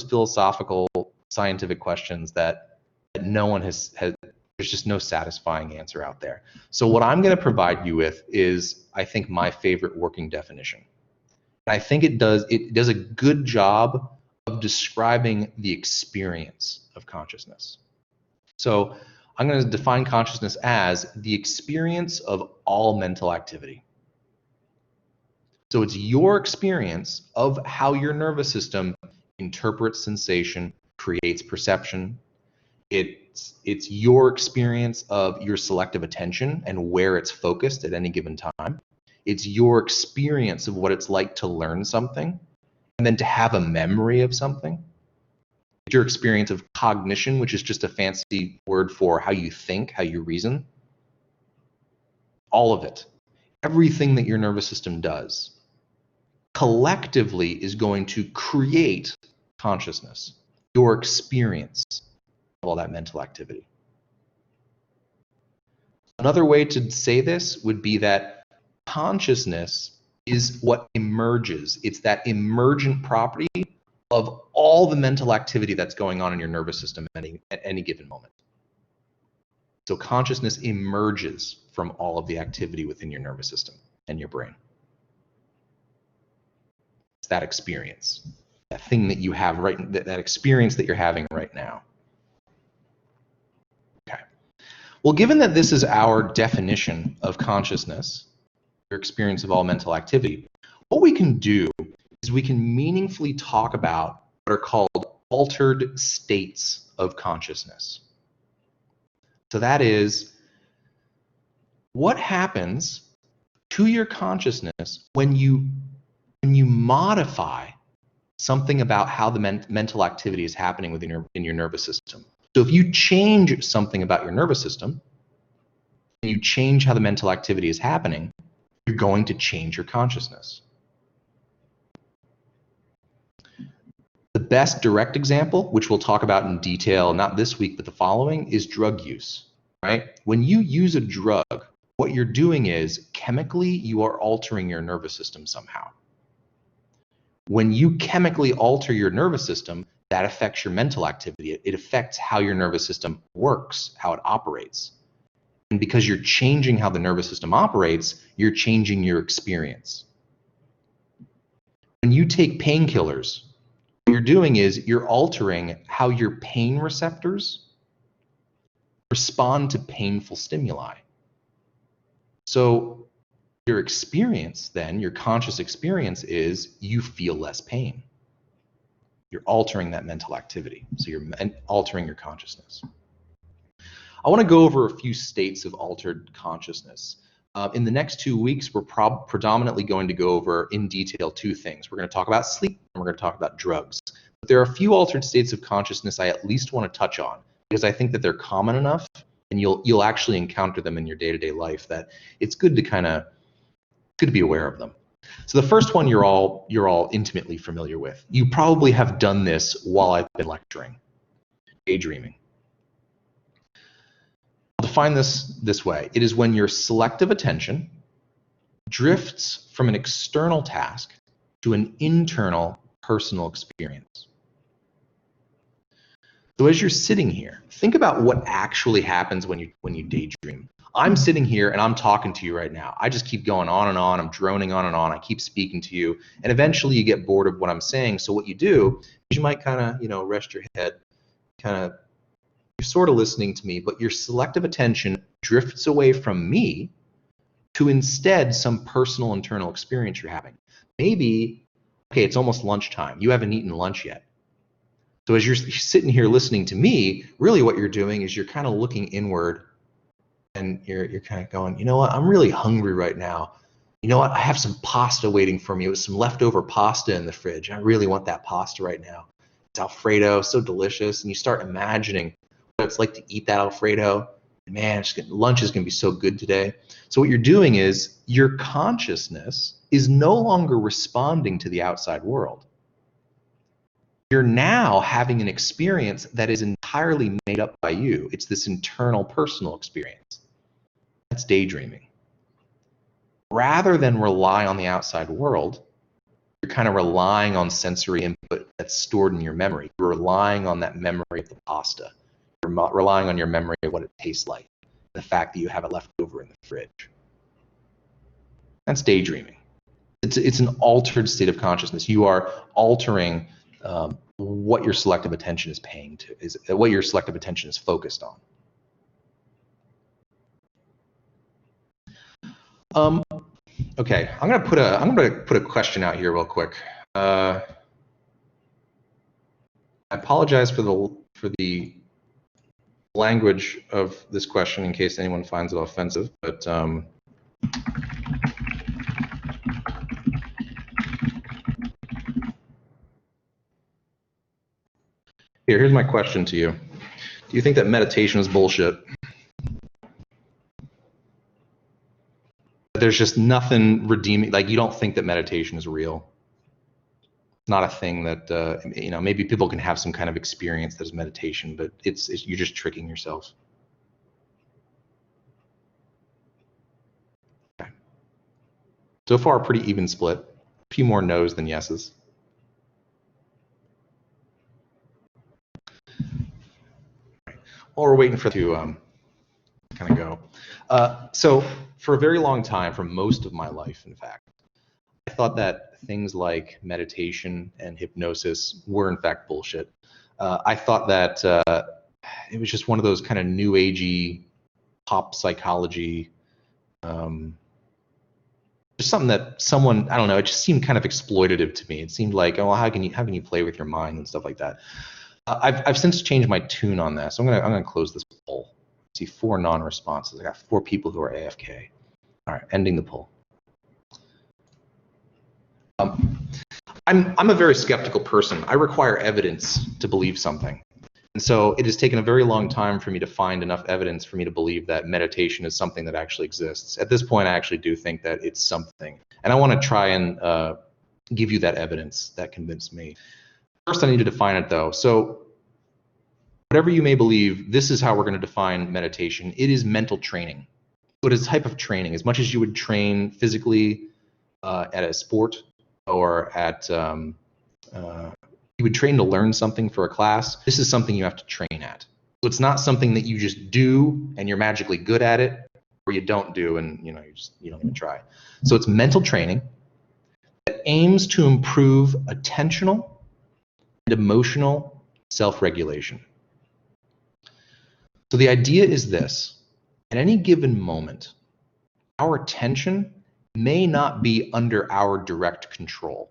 philosophical scientific questions that no one has there's just no satisfying answer out there. So what I'm going to provide you with is, I think, my favorite working definition. And I think it does a good job of describing the experience of consciousness. So I'm going to define consciousness as the experience of all mental activity. So it's your experience of how your nervous system interprets sensation, creates perception. It's your experience of your selective attention and where it's focused at any given time. It's your experience of what it's like to learn something and then to have a memory of something. It's your experience of cognition, which is just a fancy word for how you think, how you reason. All of it. Everything that your nervous system does collectively is going to create consciousness, your experience of all that mental activity. Another way to say this would be that consciousness is what emerges. It's that emergent property of all the mental activity that's going on in your nervous system at any given moment. So consciousness emerges from all of the activity within your nervous system and your brain. It's that experience, that thing that you have that experience that you're having right now. Okay. Well, given that this is our definition of consciousness, your experience of all mental activity, what we can do is we can meaningfully talk about what are called altered states of consciousness. So that is, what happens to your consciousness when you modify something about how the mental activity is happening in your nervous system. So if you change something about your nervous system, and you change how the mental activity is happening, you're going to change your consciousness. The best direct example, which we'll talk about in detail, not this week, but the following, is drug use, right? When you use a drug, what you're doing is chemically, you are altering your nervous system somehow. When you chemically alter your nervous system, that affects your mental activity. It affects how your nervous system works, how it operates. And because you're changing how the nervous system operates, you're changing your experience. When you take painkillers, what you're doing is you're altering how your pain receptors respond to painful stimuli. So your experience then, your conscious experience is you feel less pain. You're altering that mental activity. So you're altering your consciousness. I want to go over a few states of altered consciousness. In the next 2 weeks, we're predominantly going to go over in detail 2 things. We're going to talk about sleep and we're going to talk about drugs. But there are a few altered states of consciousness I at least want to touch on because I think that they're common enough and you'll actually encounter them in your day-to-day life that it's good to be aware of them. So the first one you're all intimately familiar with. You probably have done this while I've been lecturing. Daydreaming. I'll define this way. It is when your selective attention drifts from an external task to an internal personal experience. So as you're sitting here, think about what actually happens when you daydream. I'm sitting here and I'm talking to you right now. I just keep going on and on. I'm droning on and on. I keep speaking to you. And eventually you get bored of what I'm saying. So what you do is you might kind of, rest your head, you're sort of listening to me, but your selective attention drifts away from me to instead some personal internal experience you're having. Maybe, okay, it's almost lunchtime. You haven't eaten lunch yet. So as you're sitting here listening to me, really what you're doing is you're kind of looking inward and you're kind of going, you know what, I'm really hungry right now. You know what, I have some pasta waiting for me. It was some leftover pasta in the fridge. I really want that pasta right now. It's Alfredo, so delicious. And you start imagining what it's like to eat that Alfredo. Man, lunch is going to be so good today. So what you're doing is your consciousness is no longer responding to the outside world. You're now having an experience that is entirely made up by you. It's this internal personal experience. That's daydreaming. Rather than rely on the outside world, you're kind of relying on sensory input that's stored in your memory. You're relying on that memory of the pasta. You're relying on your memory of what it tastes like, the fact that you have it left over in the fridge. That's daydreaming. It's an altered state of consciousness. You are altering what your selective attention is paying to, is what your selective attention is focused on. Okay, I'm gonna put a question out here real quick. I apologize for the language of this question in case anyone finds it offensive, but here's my question to you. Do you think that meditation is bullshit? There's just nothing redeeming, like you don't think that meditation is real? Not a thing that, maybe people can have some kind of experience that is meditation, but you're just tricking yourself. Okay. So far, pretty even split. A few more no's than yeses. While we're waiting for to kind of go. So for a very long time, for most of my life, in fact, I thought that things like meditation and hypnosis were in fact bullshit. I thought that it was just one of those kind of new agey pop psychology, just something that someone, I don't know, it just seemed kind of exploitative to me. It seemed like, oh, well, how can you play with your mind and stuff like that? I've since changed my tune on this. I'm gonna close this poll. See 4 non-responses. I got 4 people who are AFK. All right, ending the poll. I'm a very skeptical person. I require evidence to believe something. And so it has taken a very long time for me to find enough evidence for me to believe that meditation is something that actually exists. At this point, I actually do think that it's something. And I want to try and give you that evidence that convinced me. First, I need to define it though. So whatever you may believe, this is how we're going to define meditation. It is mental training. It is a type of training. As much as you would train physically at a sport or at, you would train to learn something for a class, this is something you have to train at. So it's not something that you just do and you're magically good at it, or you don't do and you don't even try. So it's mental training that aims to improve attentional and emotional self-regulation. So the idea is this: at any given moment, our attention may not be under our direct control.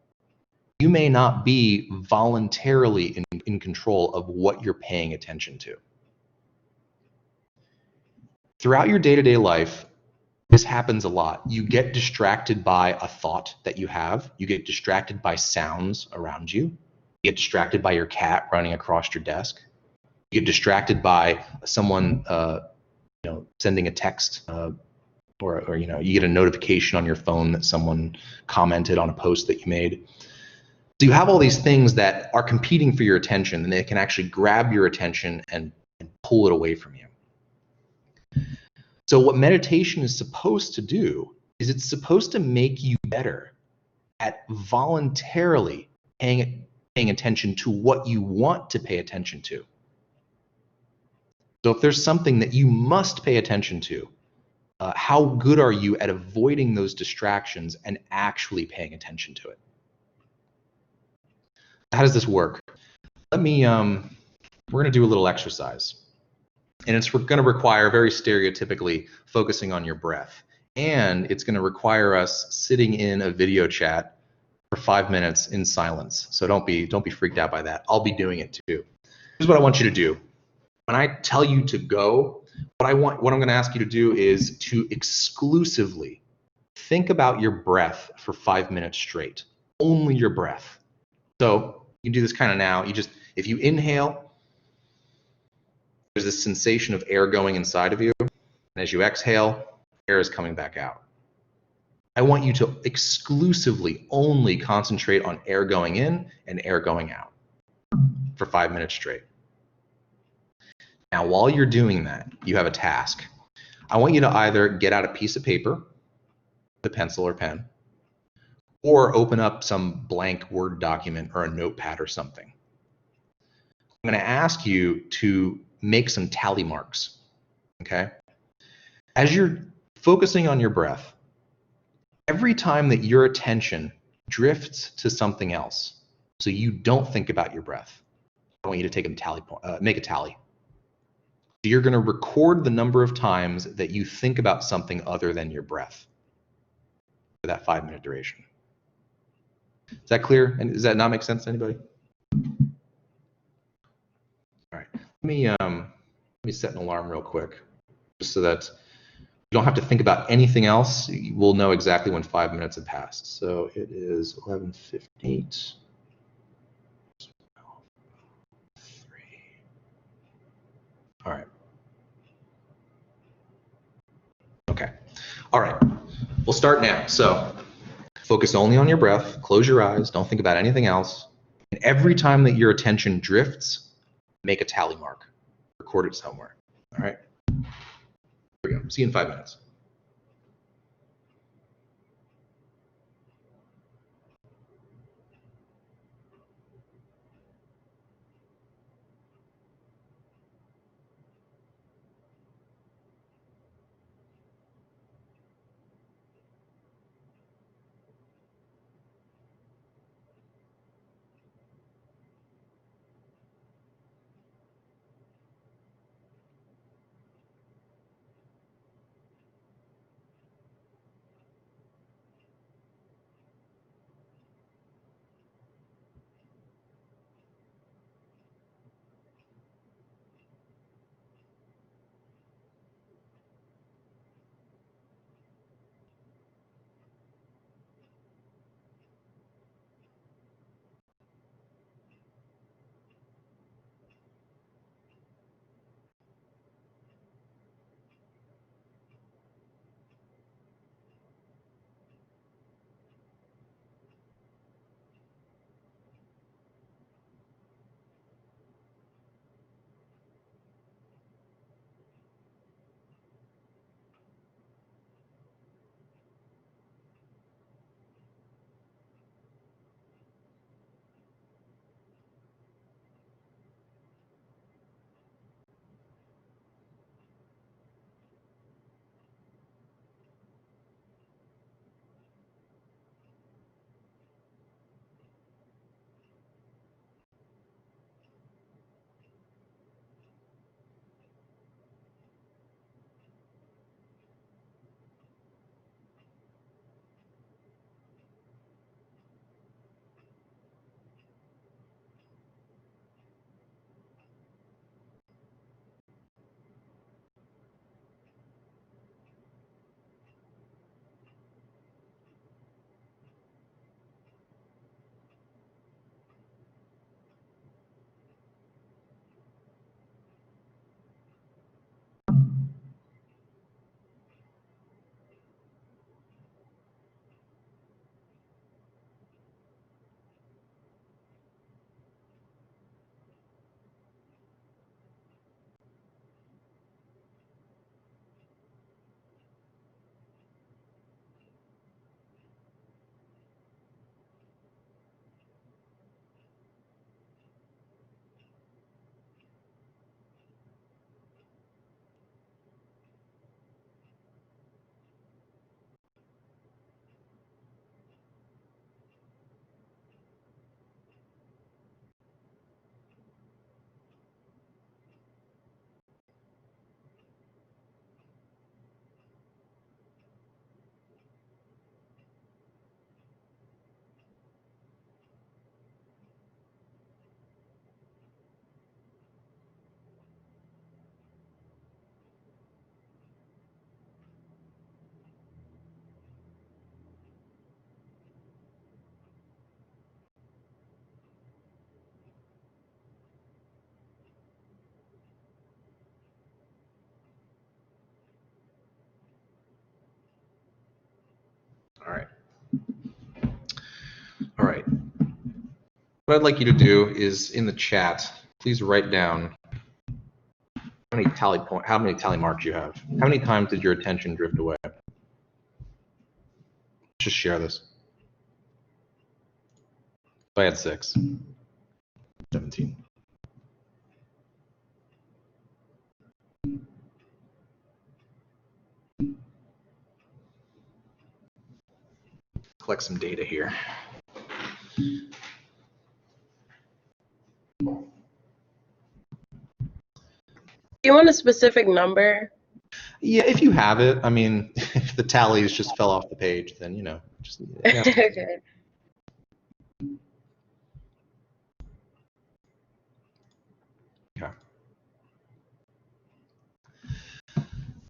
You may not be voluntarily in control of what you're paying attention to. Throughout your day-to-day life, this happens a lot. You get distracted by a thought that you have. You get distracted by sounds around you. You get distracted by your cat running across your desk. You get distracted by someone sending a text, or you get a notification on your phone that someone commented on a post that you made. So you have all these things that are competing for your attention, and they can actually grab your attention and pull it away from you. So what meditation is supposed to do is it's supposed to make you better at voluntarily paying attention to what you want to pay attention to. So if there's something that you must pay attention to, how good are you at avoiding those distractions and actually paying attention to it? How does this work? We're going to do a little exercise. And it's going to require, very stereotypically, focusing on your breath. And it's going to require us sitting in a video chat for 5 minutes in silence. So don't be freaked out by that. I'll be doing it too. Here's what I want you to do. When I tell you to go, what I'm going to ask you to do is to exclusively think about your breath for 5 minutes straight. Only your breath. So you can do this kind of now. If you inhale, there's this sensation of air going inside of you. And as you exhale, air is coming back out. I want you to exclusively only concentrate on air going in and air going out for 5 minutes straight. Now, while you're doing that, you have a task. I want you to either get out a piece of paper, a pencil or pen, or open up some blank Word document or a notepad or something. I'm going to ask you to make some tally marks, okay? As you're focusing on your breath, every time that your attention drifts to something else, so you don't think about your breath, I want you to take make a tally. So you're going to record the number of times that you think about something other than your breath for that 5 minute duration. Is that clear? And does that not make sense to anybody? All right. Let me set an alarm real quick, just so that you don't have to think about anything else. We'll know exactly when 5 minutes have passed. So it is 11:58. All right. Okay. All right. We'll start now. So focus only on your breath. Close your eyes. Don't think about anything else. And every time that your attention drifts, make a tally mark. Record it somewhere. All right. Here we go. See you in 5 minutes. All right. All right. What I'd like you to do is in the chat, please write down how many tally marks you have. How many times did your attention drift away? Just share this. If I had 6, 17. Collect some data here. Do you want a specific number? Yeah, if you have it. I mean, if the tallies just fell off the page, then, you know, just yeah. Okay. Okay.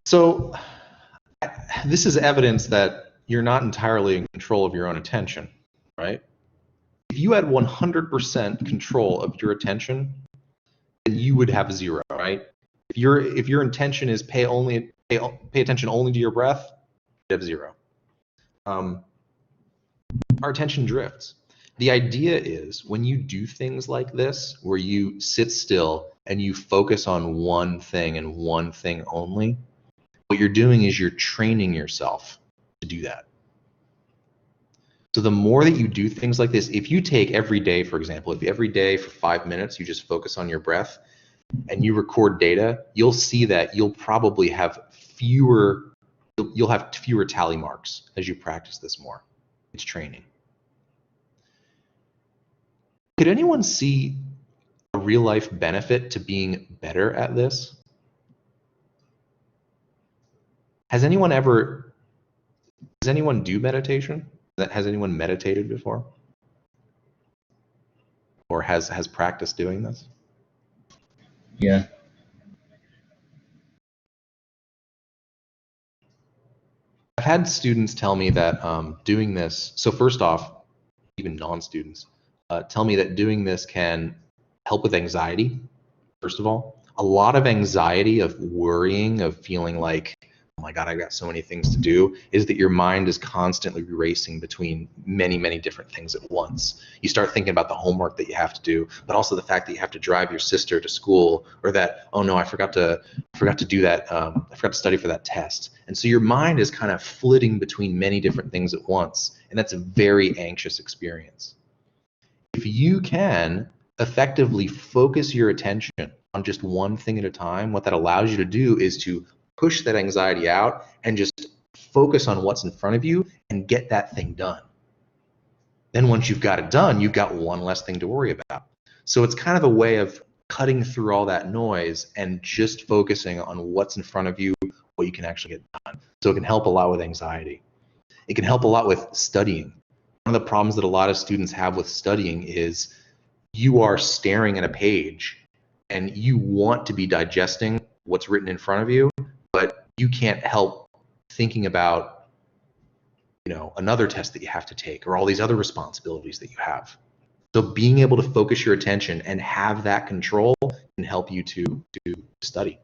So this is evidence that you're not entirely in control of your own attention, right? If you had 100% control of your attention, then you would have 0, right? If your intention is pay attention only to your breath, you have 0. Our attention drifts. The idea is when you do things like this, where you sit still and you focus on one thing and one thing only, what you're doing is you're training yourself to do that. So the more that you do things like this, if you take every day, for example, if every day for 5 minutes you just focus on your breath and you record data, you'll see that you'll probably have fewer tally marks as you practice this more. It's training. Could anyone see a real life benefit to being better at this? Does anyone do meditation? Has anyone meditated before? Or has practiced doing this? Yeah. I've had students tell me that doing this, so first off, even non-students, tell me that doing this can help with anxiety, first of all. A lot of anxiety, of worrying, of feeling like, oh my God, I've got so many things to do, is that your mind is constantly racing between many, many different things at once. You start thinking about the homework that you have to do, but also the fact that you have to drive your sister to school, or that, oh no, I forgot to do that, I forgot to study for that test. And so your mind is kind of flitting between many different things at once, and that's a very anxious experience. If you can effectively focus your attention on just one thing at a time, what that allows you to do is to push that anxiety out and just focus on what's in front of you and get that thing done. Then once you've got it done, you've got one less thing to worry about. So it's kind of a way of cutting through all that noise and just focusing on what's in front of you, what you can actually get done. So it can help a lot with anxiety. It can help a lot with studying. One of the problems that a lot of students have with studying is you are staring at a page and you want to be digesting what's written in front of you, but you can't help thinking about, you know, another test that you have to take or all these other responsibilities that you have. So being able to focus your attention and have that control can help you to study.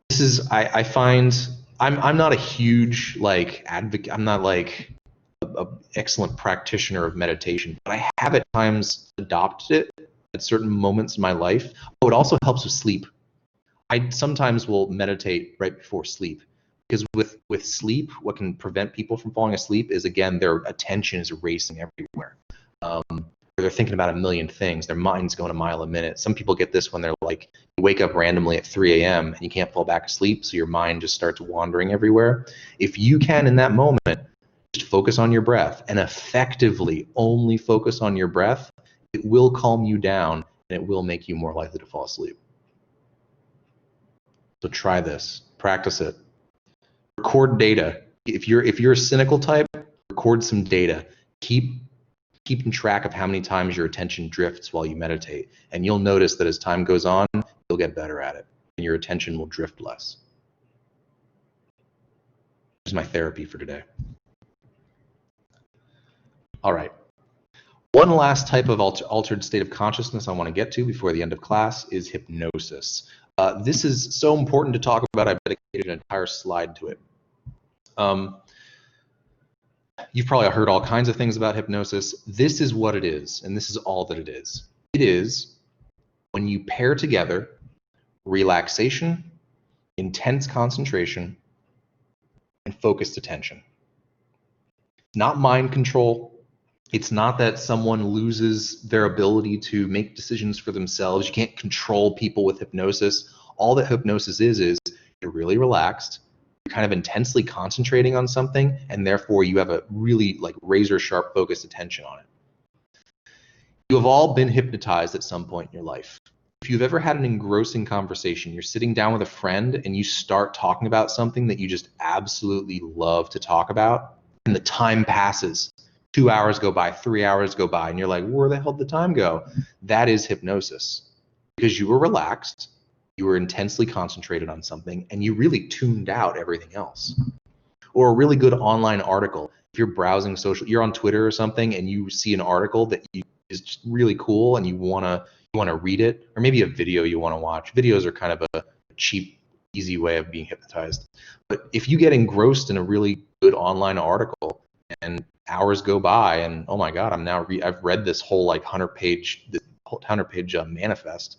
This is, I find, I'm not a huge advocate, I'm not like a excellent practitioner of meditation, but I have at times adopted it at certain moments in my life. Oh, it also helps with sleep. I sometimes will meditate right before sleep, because with sleep, what can prevent people from falling asleep is, again, their attention is racing everywhere. They're thinking about a million things. Their mind's going a mile a minute. Some people get this when they're like, you wake up randomly at 3 a.m. and you can't fall back asleep, so your mind just starts wandering everywhere. If you can, in that moment, just focus on your breath and effectively only focus on your breath, it will calm you down and it will make you more likely to fall asleep. So try this, practice it. Record data. If you're a cynical type, record some data. Keeping track of how many times your attention drifts while you meditate, and you'll notice that as time goes on, you'll get better at it, and your attention will drift less. Here's my therapy for today. All right. One last type of altered state of consciousness I want to get to before the end of class is hypnosis. This is so important to talk about, I've dedicated an entire slide to it. You've probably heard all kinds of things about hypnosis. This is what it is, and this is all that it is. It is when you pair together relaxation, intense concentration, and focused attention. Not mind control. It's not that someone loses their ability to make decisions for themselves. You can't control people with hypnosis. All that hypnosis is you're really relaxed, you're kind of intensely concentrating on something, and therefore you have a really like razor sharp focused attention on it. You have all been hypnotized at some point in your life. If you've ever had an engrossing conversation, you're sitting down with a friend and you start talking about something that you just absolutely love to talk about, and the time passes. 2 hours go by, 3 hours go by, and you're like, where the hell did the time go? That is hypnosis. Because you were relaxed, you were intensely concentrated on something, and you really tuned out everything else. Or a really good online article. If you're browsing you're on Twitter or something, and you see an article that is just really cool, and you wanna read it, or maybe a video you wanna watch. Videos are kind of a cheap, easy way of being hypnotized. But if you get engrossed in a really good online article, and hours go by, and oh my God, I've read this whole like 100-page manifest.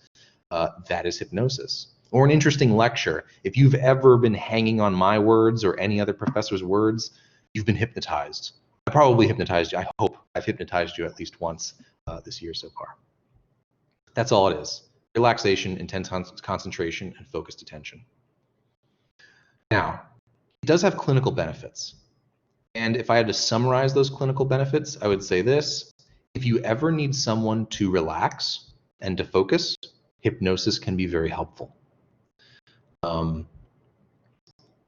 That is hypnosis. Or an interesting lecture. If you've ever been hanging on my words or any other professor's words, you've been hypnotized. I probably hypnotized you. I hope I've hypnotized you at least once this year so far. That's all it is. Relaxation, intense concentration, and focused attention. Now, it does have clinical benefits. And if I had to summarize those clinical benefits, I would say this: if you ever need someone to relax and to focus, hypnosis can be very helpful.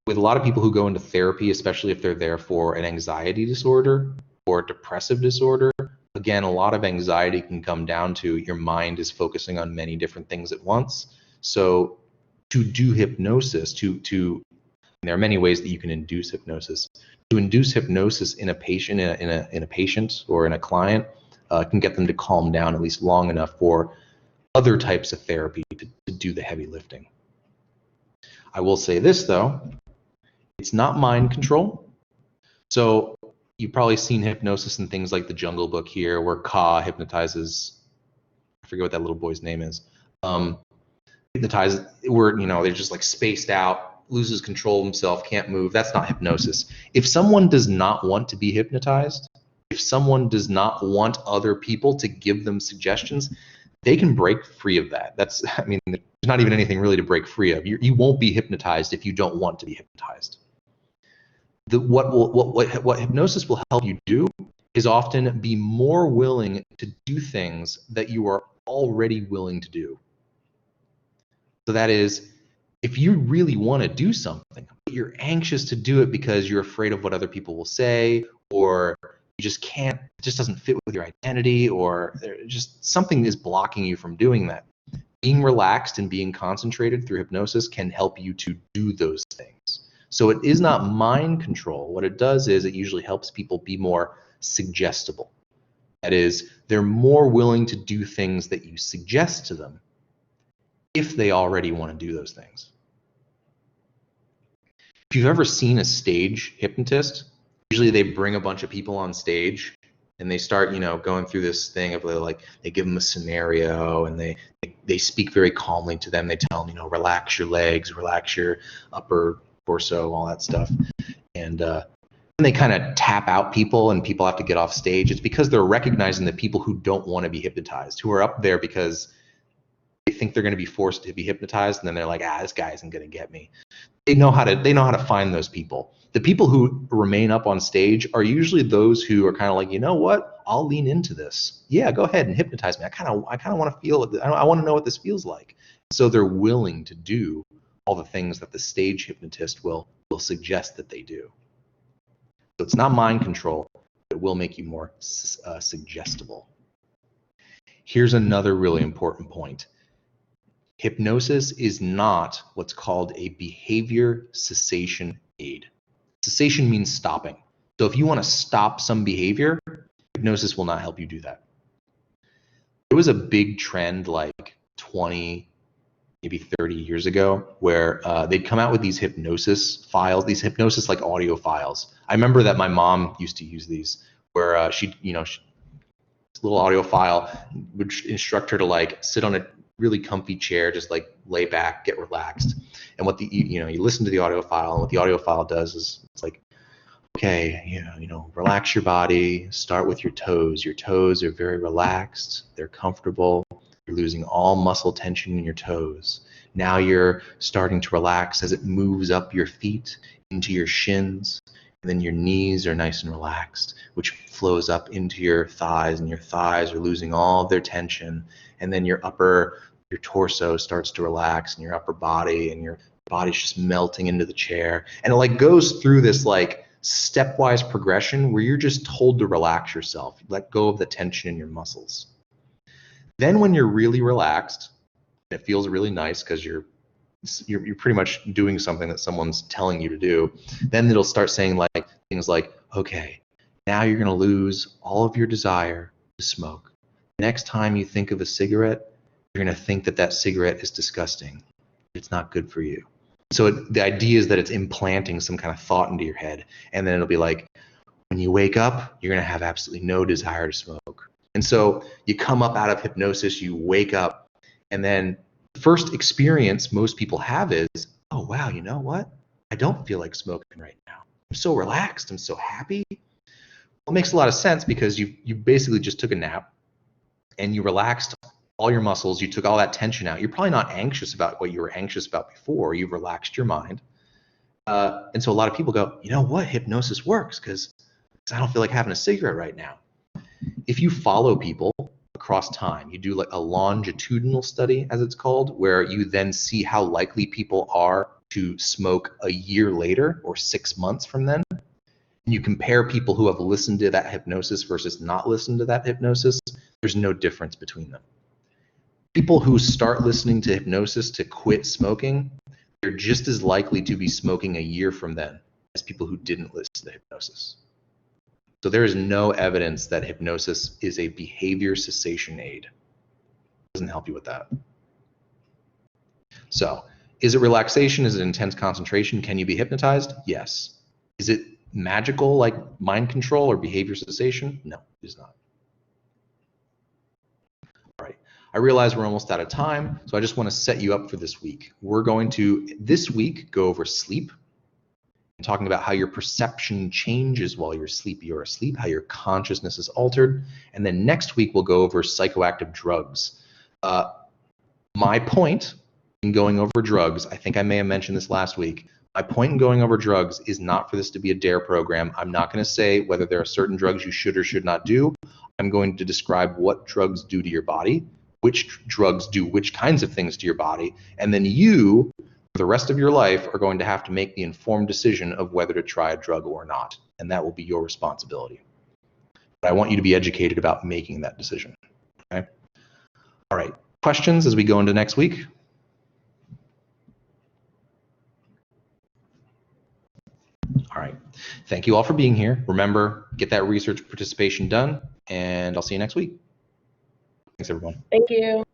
With a lot of people who go into therapy, especially if they're there for an anxiety disorder or a depressive disorder, again, a lot of anxiety can come down to your mind is focusing on many different things at once. So to do hypnosis, there are many ways that you can induce hypnosis. To induce hypnosis in a patient, in a patient or in a client, can get them to calm down at least long enough for other types of therapy to do the heavy lifting. I will say this though, it's not mind control. So you've probably seen hypnosis in things like the Jungle Book here, where Ka hypnotizes, I forget what that little boy's name is, hypnotizes, where they're just like spaced out, loses control of himself, can't move. That's not hypnosis. If someone does not want to be hypnotized, if someone does not want other people to give them suggestions, they can break free of that. There's not even anything really to break free of. You won't be hypnotized if you don't want to be hypnotized. What hypnosis will help you do is often be more willing to do things that you are already willing to do. So that is, if you really want to do something, but you're anxious to do it because you're afraid of what other people will say, or you just can't, it just doesn't fit with your identity, or just something is blocking you from doing that. Being relaxed and being concentrated through hypnosis can help you to do those things. So it is not mind control. What it does is it usually helps people be more suggestible. That is, they're more willing to do things that you suggest to them if they already want to do those things. If you've ever seen a stage hypnotist, usually they bring a bunch of people on stage and they start, going through this thing of like, they give them a scenario and they speak very calmly to them. They tell them, relax your legs, relax your upper torso, all that stuff. And they kind of tap out people and people have to get off stage. It's because they're recognizing the people who don't want to be hypnotized, who are up there because they think they're going to be forced to be hypnotized, and then they're like, this guy isn't going to get me. They know how to find those people. The people who remain up on stage are usually those who are kind of like, you know what, I'll lean into this. Yeah, go ahead and hypnotize me. I kind of want to feel it. I want to know what this feels like. So they're willing to do all the things that the stage hypnotist will suggest that they do. So it's not mind control, but it will make you more suggestible. Here's another really important point. Hypnosis is not what's called a behavior cessation aid. Cessation means stopping. So if you want to stop some behavior, hypnosis will not help you do that. There was a big trend like 20 maybe 30 years ago, where they'd come out with these hypnosis files, these hypnosis like audio files. I remember that my mom used to use these, where she'd, this little audio file would instruct her to like sit on a really comfy chair, just like lay back, get relaxed. And what you listen to the audio file, and what the audio file does is it's like, okay, relax your body, start with your toes. Your toes are very relaxed, they're comfortable, you're losing all muscle tension in your toes. Now you're starting to relax as it moves up your feet into your shins, and then your knees are nice and relaxed, which flows up into your thighs, and your thighs are losing all of their tension, and then your torso starts to relax, and your upper body, and your body's just melting into the chair. And it like goes through this like stepwise progression where you're just told to relax yourself, let go of the tension in your muscles. Then when you're really relaxed, it feels really nice because you're pretty much doing something that someone's telling you to do. Then it'll start saying like things like, okay, now you're going to lose all of your desire to smoke. Next time you think of a cigarette, you're going to think that that cigarette is disgusting. It's not good for you. So the idea is that it's implanting some kind of thought into your head, and then it'll be like, when you wake up, you're going to have absolutely no desire to smoke. And so you come up out of hypnosis, you wake up, and then the first experience most people have is, oh, wow, you know what? I don't feel like smoking right now. I'm so relaxed. I'm so happy. Well, it makes a lot of sense because you basically just took a nap and you relaxed all your muscles. You took all that tension out. You're probably not anxious about what you were anxious about before. You've relaxed your mind. And so a lot of people go, you know what? Hypnosis works because I don't feel like having a cigarette right now. If you follow people across time, you do like a longitudinal study, as it's called, where you then see how likely people are to smoke a year later or 6 months from then. And you compare people who have listened to that hypnosis versus not listened to that hypnosis, there's no difference between them. People who start listening to hypnosis to quit smoking, they're just as likely to be smoking a year from then as people who didn't listen to hypnosis. So there is no evidence that hypnosis is a behavior cessation aid. It doesn't help you with that. So is it relaxation? Is it intense concentration? Can you be hypnotized? Yes. Is it magical like mind control or behavior cessation? No, it is not. All right. I realize we're almost out of time, so I just want to set you up for this week. We're going to, this week, go over sleep, and talking about how your perception changes while you're sleepy or asleep, how your consciousness is altered. And then next week, we'll go over psychoactive drugs. My point in going over drugs, I think I may have mentioned this last week, my point in going over drugs is not for this to be a DARE program. I'm not going to say whether there are certain drugs you should or should not do. I'm going to describe what drugs do to your body, which drugs do which kinds of things to your body, and then you, for the rest of your life, are going to have to make the informed decision of whether to try a drug or not, and that will be your responsibility. But I want you to be educated about making that decision. Okay? All right. Questions as we go into next week? All right. Thank you all for being here. Remember, get that research participation done, and I'll see you next week. Thanks, everyone. Thank you.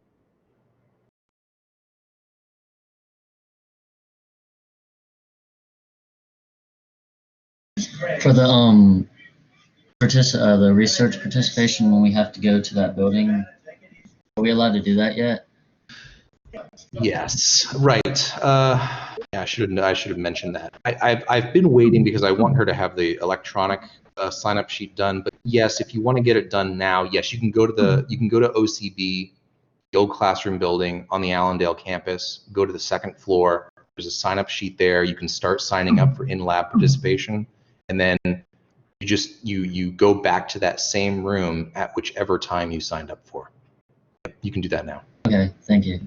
For the the research participation, when we have to go to that building, are we allowed to do that yet? Yes, right. Yeah, I should have mentioned that. I've been waiting because I want her to have the electronic sign-up sheet done. But yes, if you want to get it done now, yes, you can go to OCB, the old classroom building on the Allendale campus. Go to the second floor. There's a sign-up sheet there. You can start signing up for in-lab participation, and then you go back to that same room at whichever time you signed up for. You can do that now. Okay, thank you.